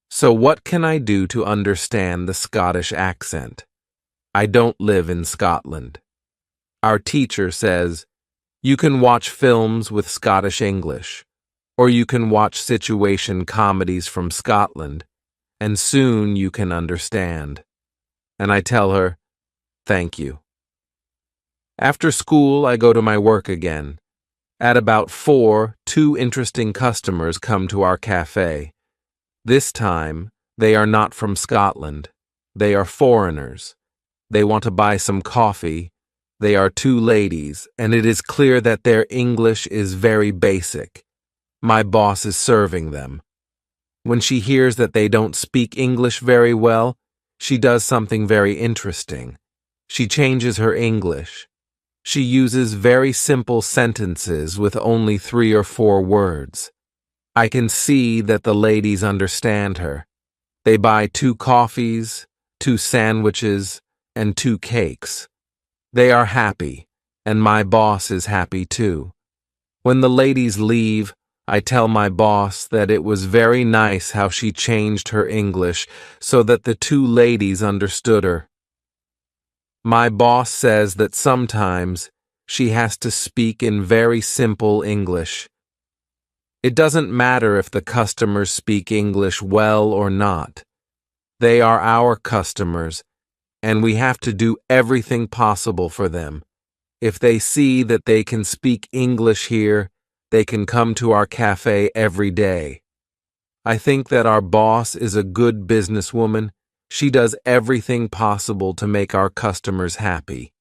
"So what can I do to understand the Scottish accent? I don't live in Scotland." Our teacher says, "You can watch films with Scottish English, or you can watch situation comedies from Scotland, and soon you can understand." And I tell her, "Thank you." After school, I go to my work again. At about 4, 2 interesting customers come to our cafe. This time, they are not from Scotland. They are foreigners. They want to buy some coffee. They are 2 ladies, and it is clear that their English is very basic. My boss is serving them. When she hears that they don't speak English very well, she does something very interesting. She changes her English. She uses very simple sentences with only 3 or 4 words. I can see that the ladies understand her. They buy 2 coffees, 2 sandwiches, and 2 cakes. They are happy, and my boss is happy too. When the ladies leave, I tell my boss that it was very nice how she changed her English so that the 2 ladies understood her. My boss says that sometimes she has to speak in very simple English. It doesn't matter if the customers speak English well or not. They are our customers, and we have to do everything possible for them. If they see that they can speak English here, they can come to our cafe every day. I think that our boss is a good businesswoman. She does everything possible to make our customers happy.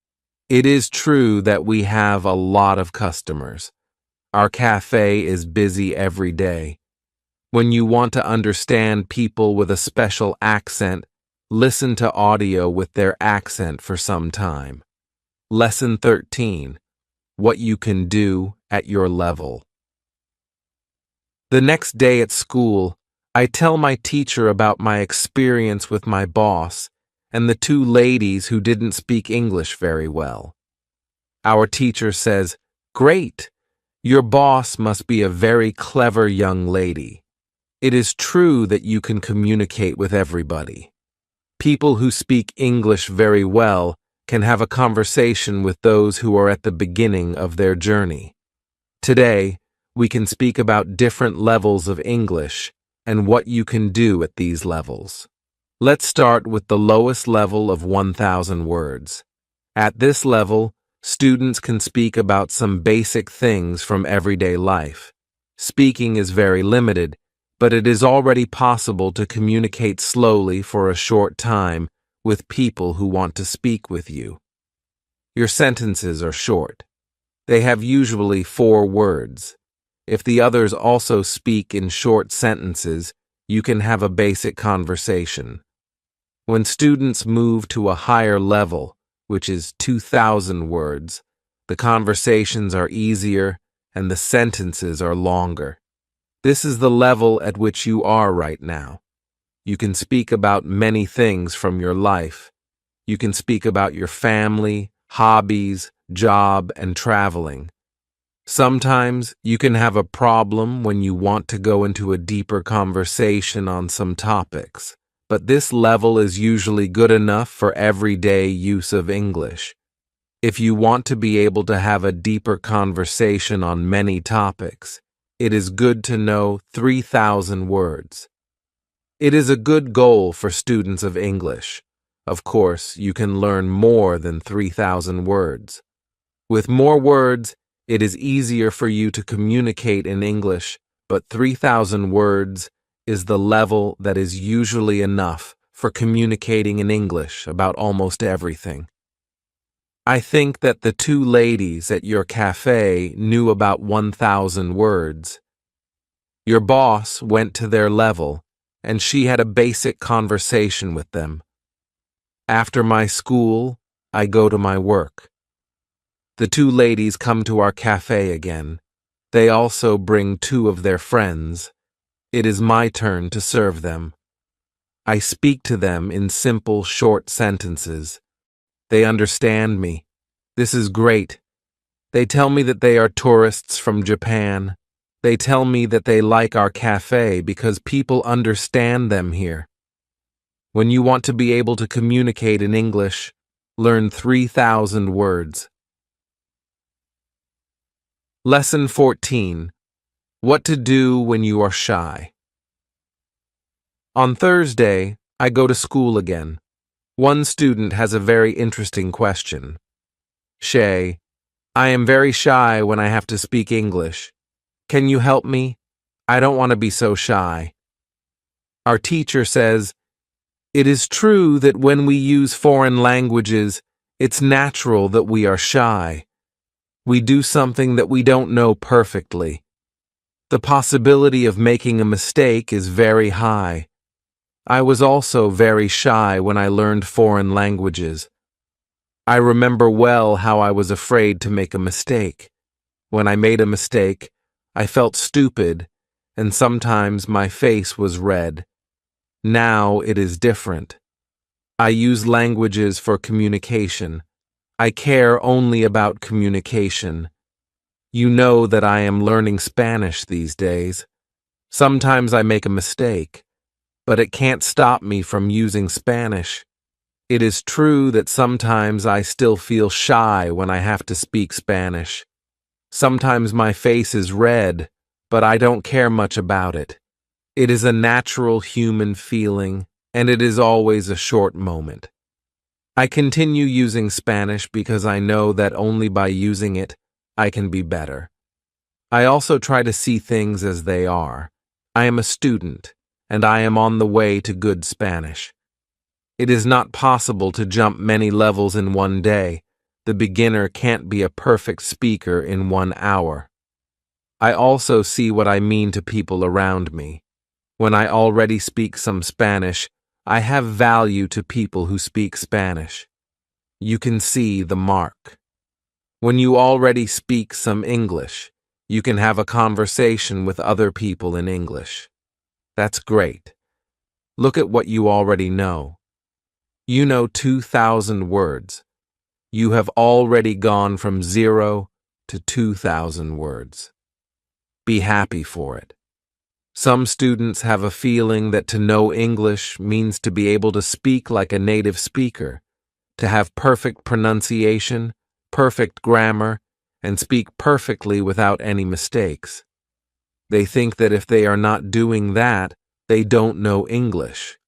It is true that we have a lot of customers. Our cafe is busy every day. When you want to understand people with a special accent, listen to audio with their accent for some time. Lesson 13. What you can do at your level. The next day at school, I tell my teacher about my experience with my boss, and the two ladies who didn't speak English very well. Our teacher says, "Great! Your boss must be a very clever young lady. It is true that you can communicate with everybody. People who speak English very well can have a conversation with those who are at the beginning of their journey. Today, we can speak about different levels of English and what you can do at these levels. Let's start with the lowest level of 1,000 words. At this level, students can speak about some basic things from everyday life. Speaking is very limited, but it is already possible to communicate slowly for a short time with people who want to speak with you. Your sentences are short. They have usually 4 words. If the others also speak in short sentences, you can have a basic conversation. When students move to a higher level, which is 2,000 words, the conversations are easier and the sentences are longer. This is the level at which you are right now. You can speak about many things from your life. You can speak about your family, hobbies, job, and traveling. Sometimes you can have a problem when you want to go into a deeper conversation on some topics, but this level is usually good enough for everyday use of English. If you want to be able to have a deeper conversation on many topics, it is good to know 3,000 words. It is a good goal for students of English. Of course, you can learn more than 3,000 words. With more words, it is easier for you to communicate in English, but 3,000 words is the level that is usually enough for communicating in English about almost everything. I think that the two ladies at your cafe knew about 1,000 words. Your boss went to their level, and she had a basic conversation with them. After my school, I go to my work. The two ladies come to our cafe again. They also bring 2 of their friends. It is my turn to serve them. I speak to them in simple, short sentences. They understand me. This is great. They tell me that they are tourists from Japan. They tell me that they like our cafe because people understand them here. When you want to be able to communicate in English, learn 3,000 words. Lesson 14. What to do when you are shy. On Thursday, I go to school again. One student has a very interesting question. Shay, I am very shy when I have to speak English. Can you help me? I don't want to be so shy. Our teacher says, it is true that when we use foreign languages, it's natural that we are shy. We do something that we don't know perfectly. The possibility of making a mistake is very high. I was also very shy when I learned foreign languages. I remember well how I was afraid to make a mistake. When I made a mistake, I felt stupid, and sometimes my face was red. Now it is different. I use languages for communication. I care only about communication. You know that I am learning Spanish these days. Sometimes I make a mistake, but it can't stop me from using Spanish. It is true that sometimes I still feel shy when I have to speak Spanish. Sometimes my face is red, but I don't care much about it. It is a natural human feeling, and it is always a short moment. I continue using Spanish because I know that only by using it, I can be better. I also try to see things as they are. I am a student, and I am on the way to good Spanish. It is not possible to jump many levels in one day. The beginner can't be a perfect speaker in 1 hour. I also see what I mean to people around me. When I already speak some Spanish, I have value to people who speak Spanish. You can see the mark. When you already speak some English, you can have a conversation with other people in English. That's great. Look at what you already know. You know 2,000 words. You have already gone from 0 to 2,000 words. Be happy for it. Some students have a feeling that to know English means to be able to speak like a native speaker, to have perfect pronunciation, perfect grammar, and speak perfectly without any mistakes. They think that if they are not doing that, they don't know English.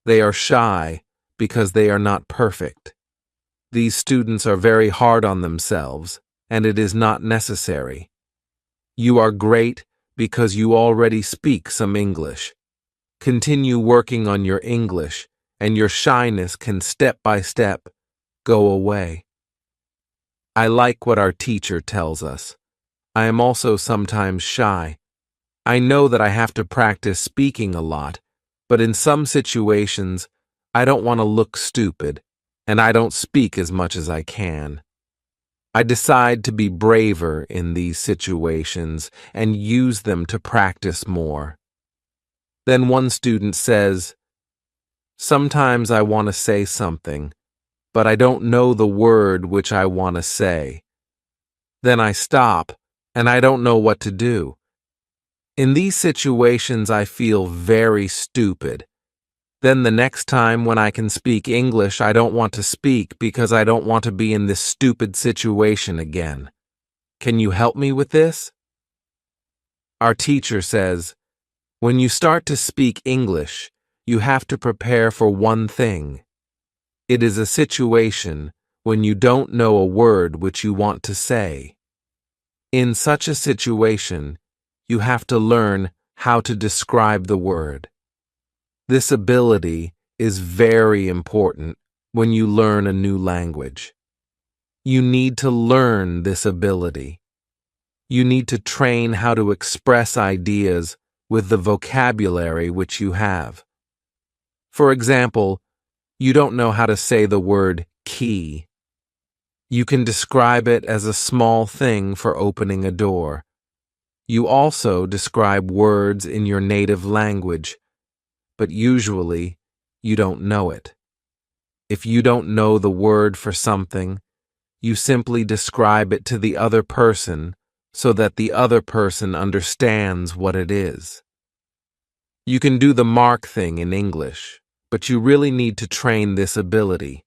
They are shy because they are not perfect. These students are very hard on themselves, and it is not necessary. You are great because you already speak some English. Continue working on your English, and your shyness can step by step go away. I like what our teacher tells us. I am also sometimes shy. I know that I have to practice speaking a lot, but in some situations, I don't want to look stupid, and I don't speak as much as I can. I decide to be braver in these situations and use them to practice more. Then one student says, "Sometimes I want to say something, but I don't know the word which I want to say. Then I stop, and I don't know what to do. In these situations, I feel very stupid. Then the next time when I can speak English, I don't want to speak because I don't want to be in this stupid situation again. Can you help me with this?" Our teacher says, when you start to speak English, you have to prepare for one thing. It is a situation when you don't know a word which you want to say. In such a situation, you have to learn how to describe the word. This ability is very important when you learn a new language. You need to learn this ability. You need to train how to express ideas with the vocabulary which you have. For example, you don't know how to say the word key. You can describe it as a small thing for opening a door. You also describe words in your native language, but usually you don't know it. If you don't know the word for something, you simply describe it to the other person so that the other person understands what it is. You can do the mark thing in English, but you really need to train this ability.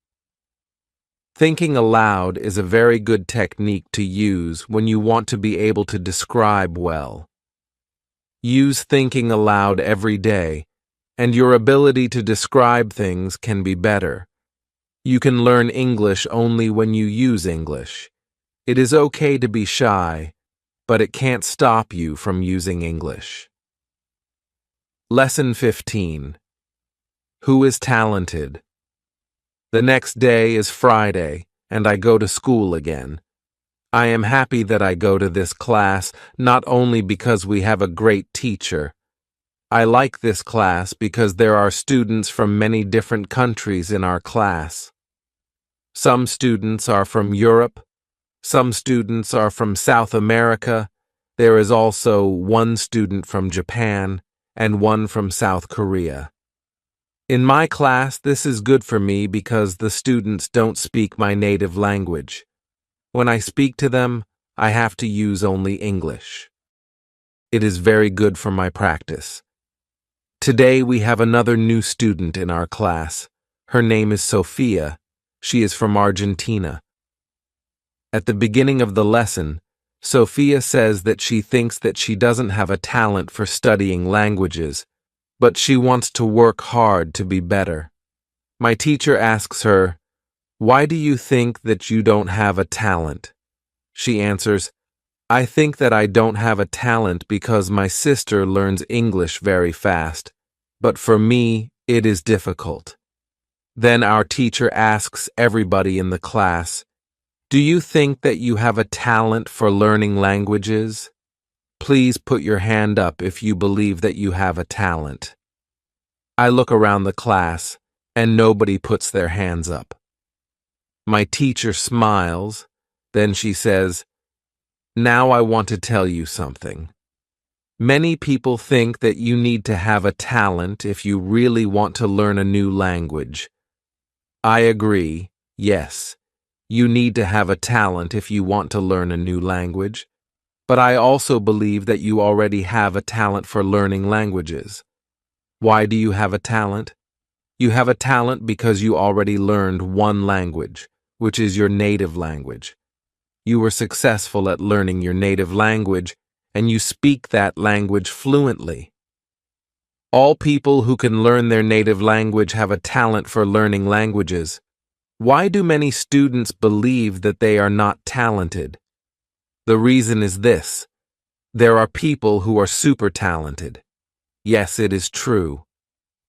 Thinking aloud is a very good technique to use when you want to be able to describe well. Use thinking aloud every day, and your ability to describe things can be better. You can learn English only when you use English. It is okay to be shy, but it can't stop you from using English. Lesson 15. Who is talented? The next day is Friday, and I go to school again. I am happy that I go to this class, not only because we have a great teacher. I like this class because there are students from many different countries in our class. Some students are from Europe, some students are from South America. There is also one student from Japan and one from South Korea. In my class, this is good for me because the students don't speak my native language. When I speak to them, I have to use only English. It is very good for my practice. Today we have another new student in our class. Her name is Sophia. She is from Argentina. At the beginning of the lesson, Sophia says that she thinks that she doesn't have a talent for studying languages, but she wants to work hard to be better. My teacher asks her, "Why do you think that you don't have a talent?" She answers, "I think that I don't have a talent because my sister learns English very fast, but for me, it is difficult." Then our teacher asks everybody in the class, "Do you think that you have a talent for learning languages? Please put your hand up if you believe that you have a talent." I look around the class, and nobody puts their hands up. My teacher smiles, then she says, "Now I want to tell you something. Many people think that you need to have a talent if you really want to learn a new language. I agree, yes. You need to have a talent if you want to learn a new language. But I also believe that you already have a talent for learning languages. Why do you have a talent? You have a talent because you already learned one language, which is your native language. You were successful at learning your native language, and you speak that language fluently. All people who can learn their native language have a talent for learning languages. Why do many students believe that they are not talented? The reason is this: there are people who are super talented. Yes, it is true.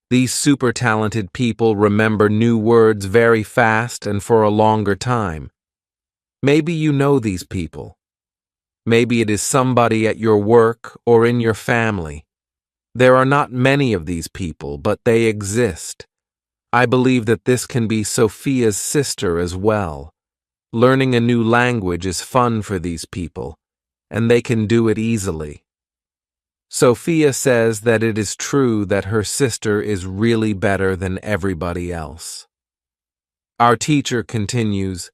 These super talented people remember new words very fast and for a longer time. Maybe you know these people. Maybe it is somebody at your work or in your family. There are not many of these people, but they exist. I believe that this can be Sophia's sister as well. Learning a new language is fun for these people, and they can do it easily. Sophia says that it is true that her sister is really better than everybody else. Our teacher continues,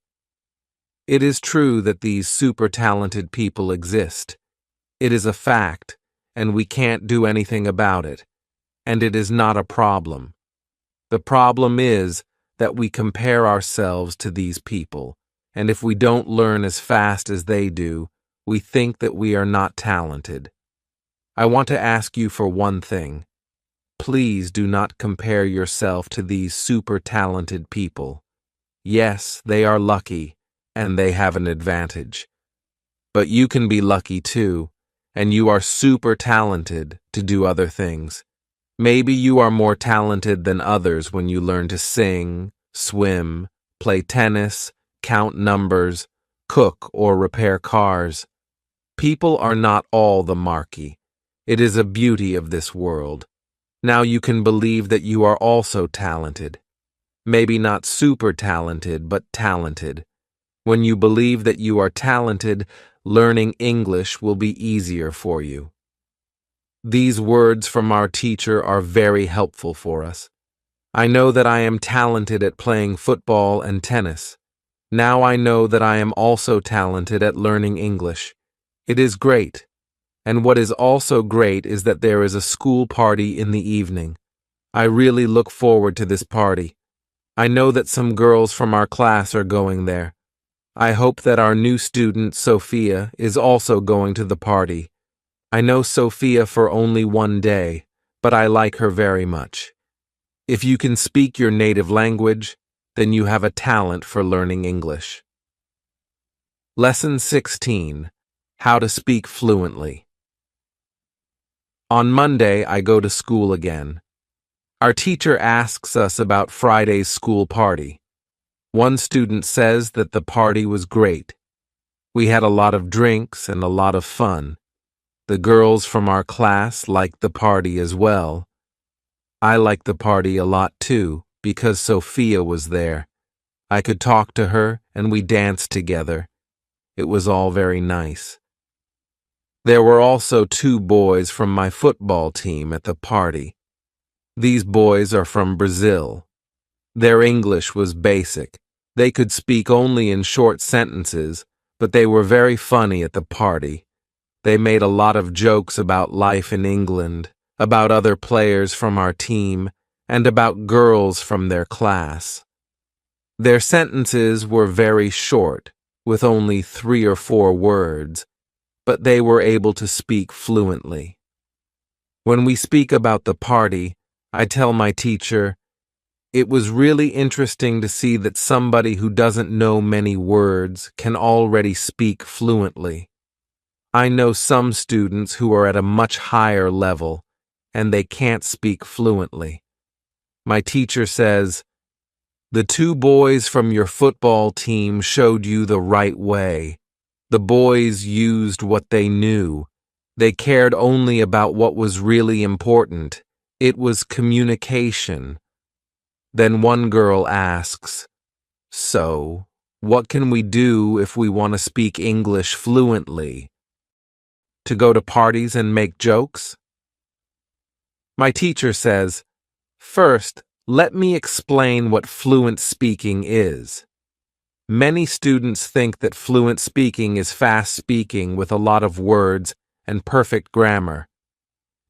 "It is true that these super talented people exist. It is a fact, and we can't do anything about it, and it is not a problem. The problem is that we compare ourselves to these people, and if we don't learn as fast as they do, we think that we are not talented. I want to ask you for one thing. Please do not compare yourself to these super talented people. Yes, they are lucky, and they have an advantage. But you can be lucky too, and you are super talented to do other things. Maybe you are more talented than others when you learn to sing, swim, play tennis, count numbers, cook, or repair cars. People are not all the marquee. It is a beauty of this world. Now you can believe that you are also talented. Maybe not super talented, but talented. When you believe that you are talented, learning English will be easier for you." These words from our teacher are very helpful for us. I know that I am talented at playing football and tennis. Now I know that I am also talented at learning English. It is great. And what is also great is that there is a school party in the evening. I really look forward to this party. I know that some girls from our class are going there. I hope that our new student, Sophia, is also going to the party. I know Sophia for only one day, but I like her very much. If you can speak your native language, then you have a talent for learning English. Lesson 16. How to speak fluently. On Monday, I go to school again. Our teacher asks us about Friday's school party. One student says that the party was great. We had a lot of drinks and a lot of fun. The girls from our class liked the party as well. I liked the party a lot too, because Sophia was there. I could talk to her and we danced together. It was all very nice. There were also 2 boys from my football team at the party. These boys are from Brazil. Their English was basic. They could speak only in short sentences, but they were very funny at the party. They made a lot of jokes about life in England, about other players from our team, and about girls from their class. Their sentences were very short, with only 3 or 4 words, but they were able to speak fluently. When we speak about the party, I tell my teacher, "It was really interesting to see that somebody who doesn't know many words can already speak fluently. I know some students who are at a much higher level, and they can't speak fluently." My teacher says, "The 2 boys from your football team showed you the right way. The boys used what they knew. They cared only about what was really important. It was communication." Then one girl asks, "So, what can we do if we want to speak English fluently? To go to parties and make jokes?" My teacher says, "First, Let me explain what fluent speaking is. Many students think that fluent speaking is fast speaking with a lot of words and perfect grammar.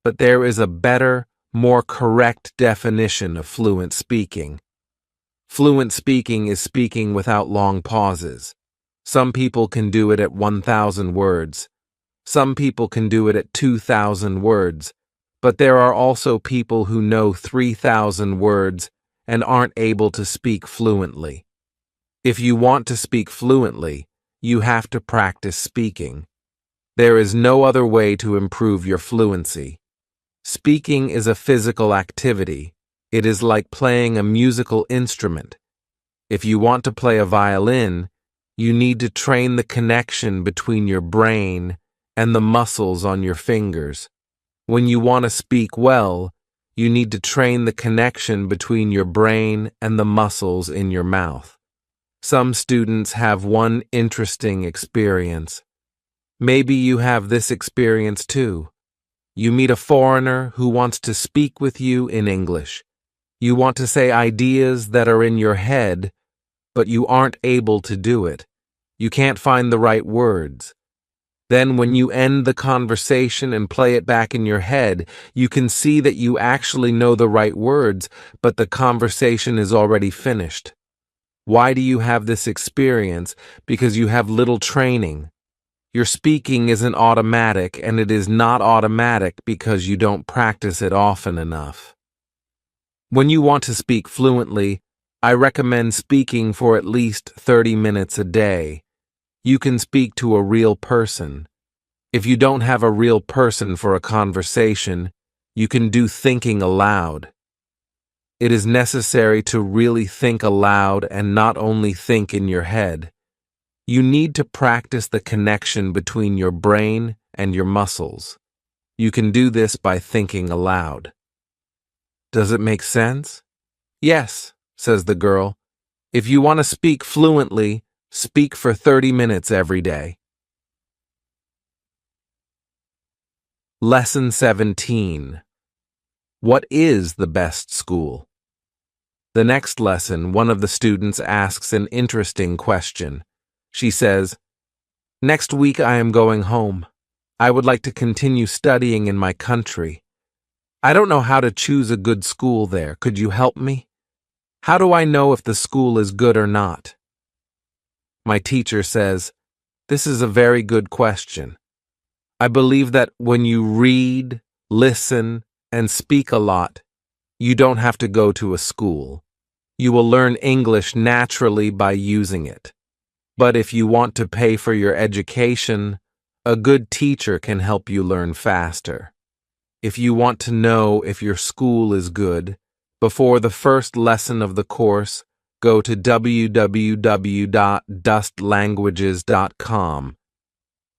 But there is a better, more correct definition of fluent speaking. Fluent speaking is speaking without long pauses. Some people can do it at 1,000 words. Some people can do it at 2,000 words. But there are also people who know 3,000 words and aren't able to speak fluently. If you want to speak fluently, you have to practice speaking. There is no other way to improve your fluency. Speaking is a physical activity. It is like playing a musical instrument. If you want to play a violin, you need to train the connection between your brain and the muscles on your fingers. When you want to speak well, you need to train the connection between your brain and the muscles in your mouth. Some students have one interesting experience. Maybe you have this experience too. You meet a foreigner who wants to speak with you in English. You want to say ideas that are in your head, but you aren't able to do it. You can't find the right words. Then when you end the conversation and play it back in your head, you can see that you actually know the right words, but the conversation is already finished. Why do you have this experience? Because you have little training. Your speaking isn't automatic, and it is not automatic because you don't practice it often enough. When you want to speak fluently, I recommend speaking for at least 30 minutes a day. You can speak to a real person. If you don't have a real person for a conversation, you can do thinking aloud. It is necessary to really think aloud and not only think in your head. You need to practice the connection between your brain and your muscles. You can do this by thinking aloud. Does it make sense? Yes, says the girl. If you want to speak fluently, speak for 30 minutes every day. Lesson 17. What is the best school? The next lesson, one of the students asks an interesting question. She says, "Next week I am going home. I would like to continue studying in my country. I don't know how to choose a good school there. Could you help me? How do I know if the school is good or not?" My teacher says, "This is a very good question. I believe that when you read, listen, and speak a lot, you don't have to go to a school. You will learn English naturally by using it. But if you want to pay for your education, a good teacher can help you learn faster. If you want to know if your school is good, before the first lesson of the course, go to www.dustlanguages.com.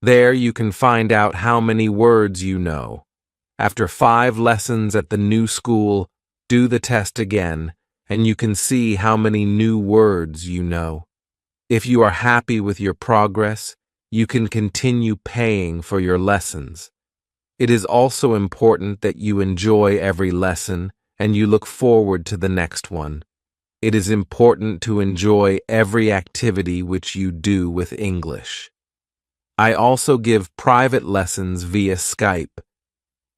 There you can find out how many words you know. After 5 lessons at the new school, do the test again, and you can see how many new words you know. If you are happy with your progress, you can continue paying for your lessons. It is also important that you enjoy every lesson and you look forward to the next one. It is important to enjoy every activity which you do with English. I also give private lessons via Skype.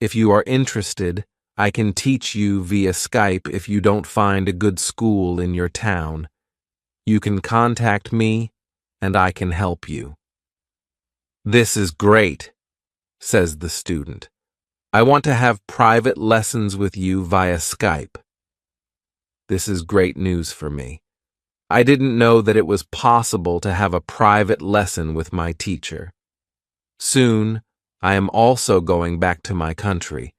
If you are interested, I can teach you via Skype if you don't find a good school in your town. You can contact me, and I can help you. This is great, says the student. I want to have private lessons with you via Skype. This is great news for me. I didn't know that it was possible to have a private lesson with my teacher. Soon, I am also going back to my country,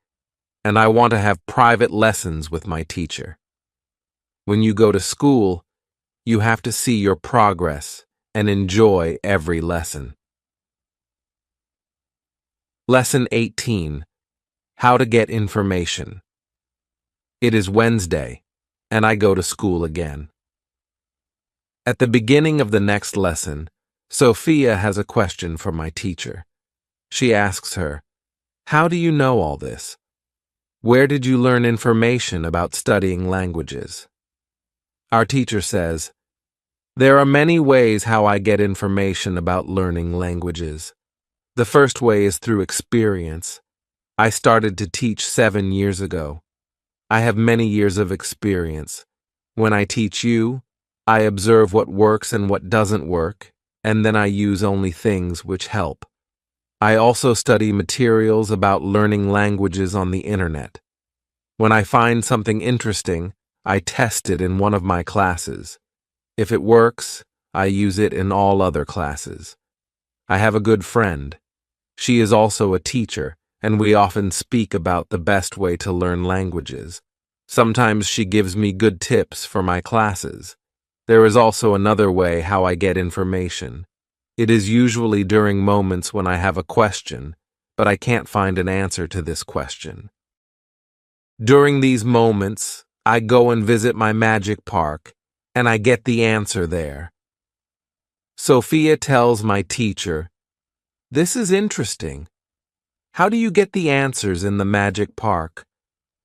and I want to have private lessons with my teacher. When you go to school, you have to see your progress and enjoy every lesson. Lesson 18. How to get information. It is Wednesday, and I go to school again. At the beginning of the next lesson, Sophia has a question for my teacher. She asks her, "How do you know all this?" Where did you learn information about studying languages? Our teacher says, there are many ways how I get information about learning languages. The first way is through experience. I started to teach 7 years ago. I have many years of experience. When I teach you, I observe what works and what doesn't work, and then I use only things which help. I also study materials about learning languages on the internet. When I find something interesting, I test it in one of my classes. If it works, I use it in all other classes. I have a good friend. She is also a teacher, and we often speak about the best way to learn languages. Sometimes she gives me good tips for my classes. There is also another way how I get information. It is usually during moments when I have a question, but I can't find an answer to this question. During these moments, I go and visit my magic park, and I get the answer there. Sophia tells my teacher, "This is interesting. How do you get the answers in the magic park?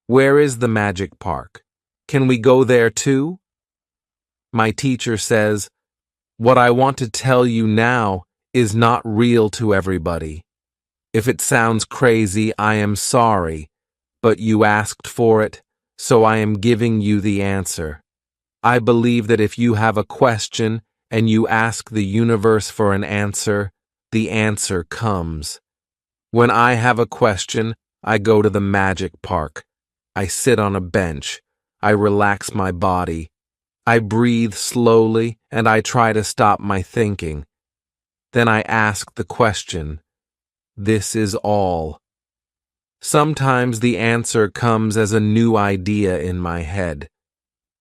Where is the magic park? Can we go there too?" My teacher says, "What I want to tell you now is not real to everybody. If it sounds crazy, I am sorry, but you asked for it, so I am giving you the answer. I believe that if you have a question and you ask the universe for an answer, the answer comes. When I have a question, I go to the magic park. I sit on a bench. I relax my body. I breathe slowly and I try to stop my thinking. Then I ask the question. This is all. Sometimes the answer comes as a new idea in my head.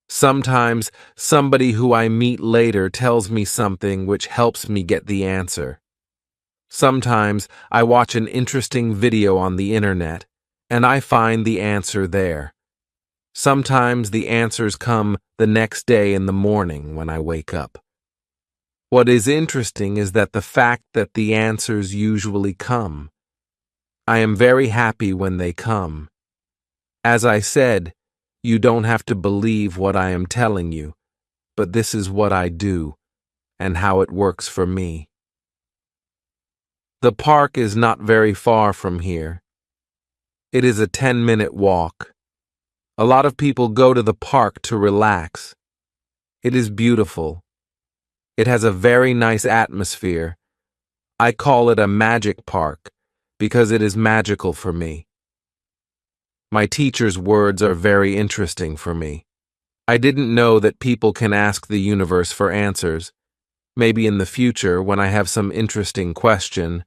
Sometimes somebody who I meet later tells me something which helps me get the answer. Sometimes I watch an interesting video on the internet, and I find the answer there. Sometimes the answers come the next day in the morning when I wake up. What is interesting is that the fact that the answers usually come. I am very happy when they come. As I said, you don't have to believe what I am telling you, but this is what I do and how it works for me. The park is not very far from here. It is a 10-minute walk. A lot of people go to the park to relax. It is beautiful. It has a very nice atmosphere. I call it a magic park because it is magical for me. My teacher's words are very interesting for me. I didn't know that people can ask the universe for answers. Maybe in the future, when I have some interesting question,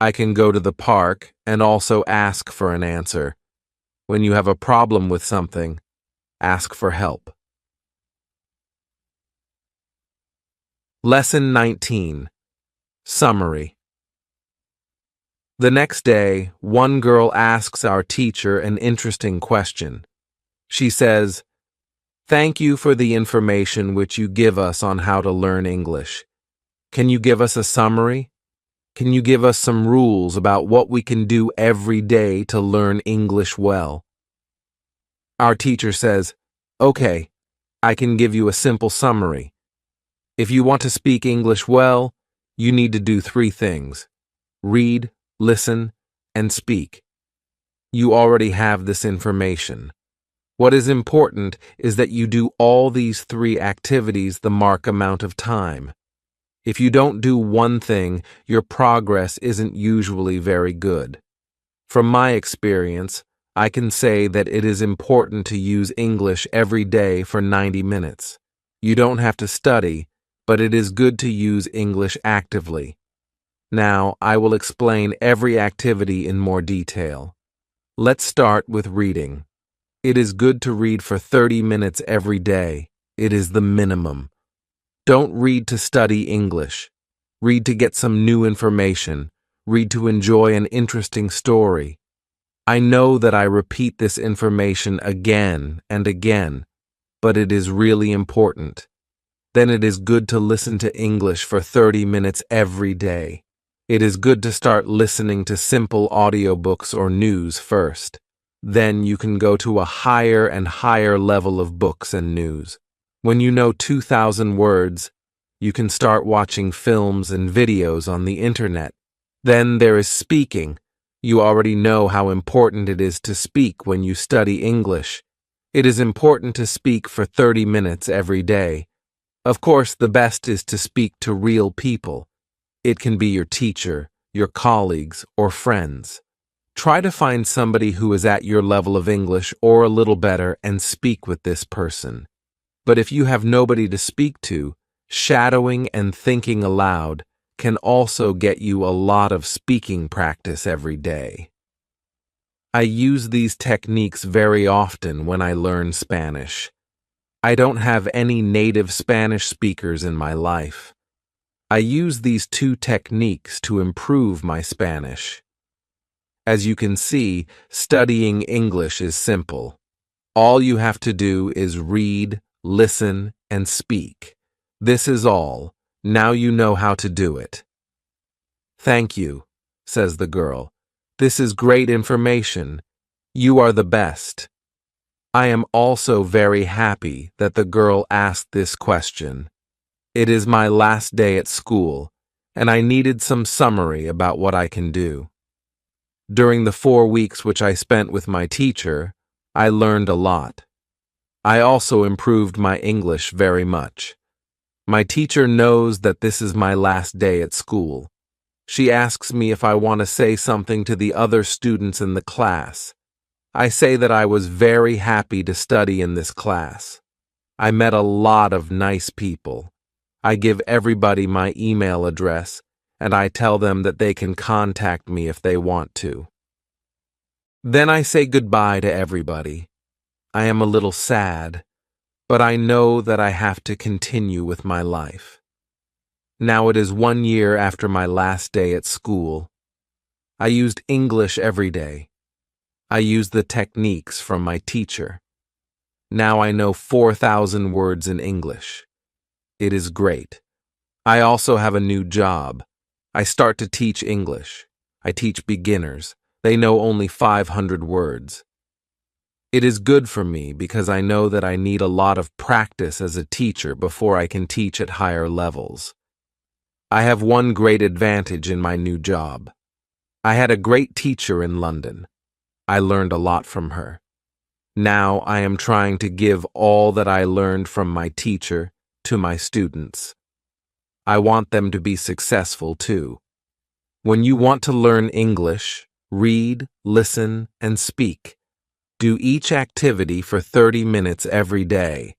I can go to the park and also ask for an answer. When you have a problem with something, ask for help. Lesson 19. Summary. The next day, one girl asks our teacher an interesting question. She says, "Thank you for the information which you give us on how to learn English. Can you give us a summary? Can you give us some rules about what we can do every day to learn English well?" Our teacher says, "Okay, I can give you a simple summary. If you want to speak English well, you need to do 3 things: read, listen, and speak. You already have this information. What is important is that you do all these 3 activities the marked amount of time. If you don't do one thing, your progress isn't usually very good. From my experience, I can say that it is important to use English every day for 90 minutes. You don't have to study, but it is good to use English actively. Now, I will explain every activity in more detail. Let's start with reading. It is good to read for 30 minutes every day. It is the minimum. Don't read to study English. Read to get some new information. Read to enjoy an interesting story. I know that I repeat this information again and again, but it is really important. Then it is good to listen to English for 30 minutes every day. It is good to start listening to simple audiobooks or news first. Then you can go to a higher and higher level of books and news. When you know 2,000 words, you can start watching films and videos on the internet. Then there is speaking. You already know how important it is to speak when you study English. It is important to speak for 30 minutes every day. Of course, the best is to speak to real people. It can be your teacher, your colleagues, or friends. Try to find somebody who is at your level of English or a little better and speak with this person. But if you have nobody to speak to, shadowing and thinking aloud can also get you a lot of speaking practice every day. I use these techniques very often when I learn Spanish. I don't have any native Spanish speakers in my life. I use these two techniques to improve my Spanish. As you can see, studying English is simple. All you have to do is read, listen, and speak. This is all. Now you know how to do it. Thank you, says the girl. This is great information. You are the best. I am also very happy that the girl asked this question. It is my last day at school, and I needed some summary about what I can do. During the 4 weeks which I spent with my teacher, I learned a lot. I also improved my English very much. My teacher knows that this is my last day at school. She asks me if I want to say something to the other students in the class. I say that I was very happy to study in this class. I met a lot of nice people. I give everybody my email address, and I tell them that they can contact me if they want to. Then I say goodbye to everybody. I am a little sad, but I know that I have to continue with my life. Now it is 1 year after my last day at school. I used English every day. I used the techniques from my teacher. Now I know 4,000 words in English. It is great. I also have a new job. I start to teach English. I teach beginners. They know only 500 words. It is good for me because I know that I need a lot of practice as a teacher before I can teach at higher levels. I have one great advantage in my new job. I had a great teacher in London. I learned a lot from her. Now I am trying to give all that I learned from my teacher to my students. I want them to be successful too. When you want to learn English, read, listen, and speak. Do each activity for 30 minutes every day.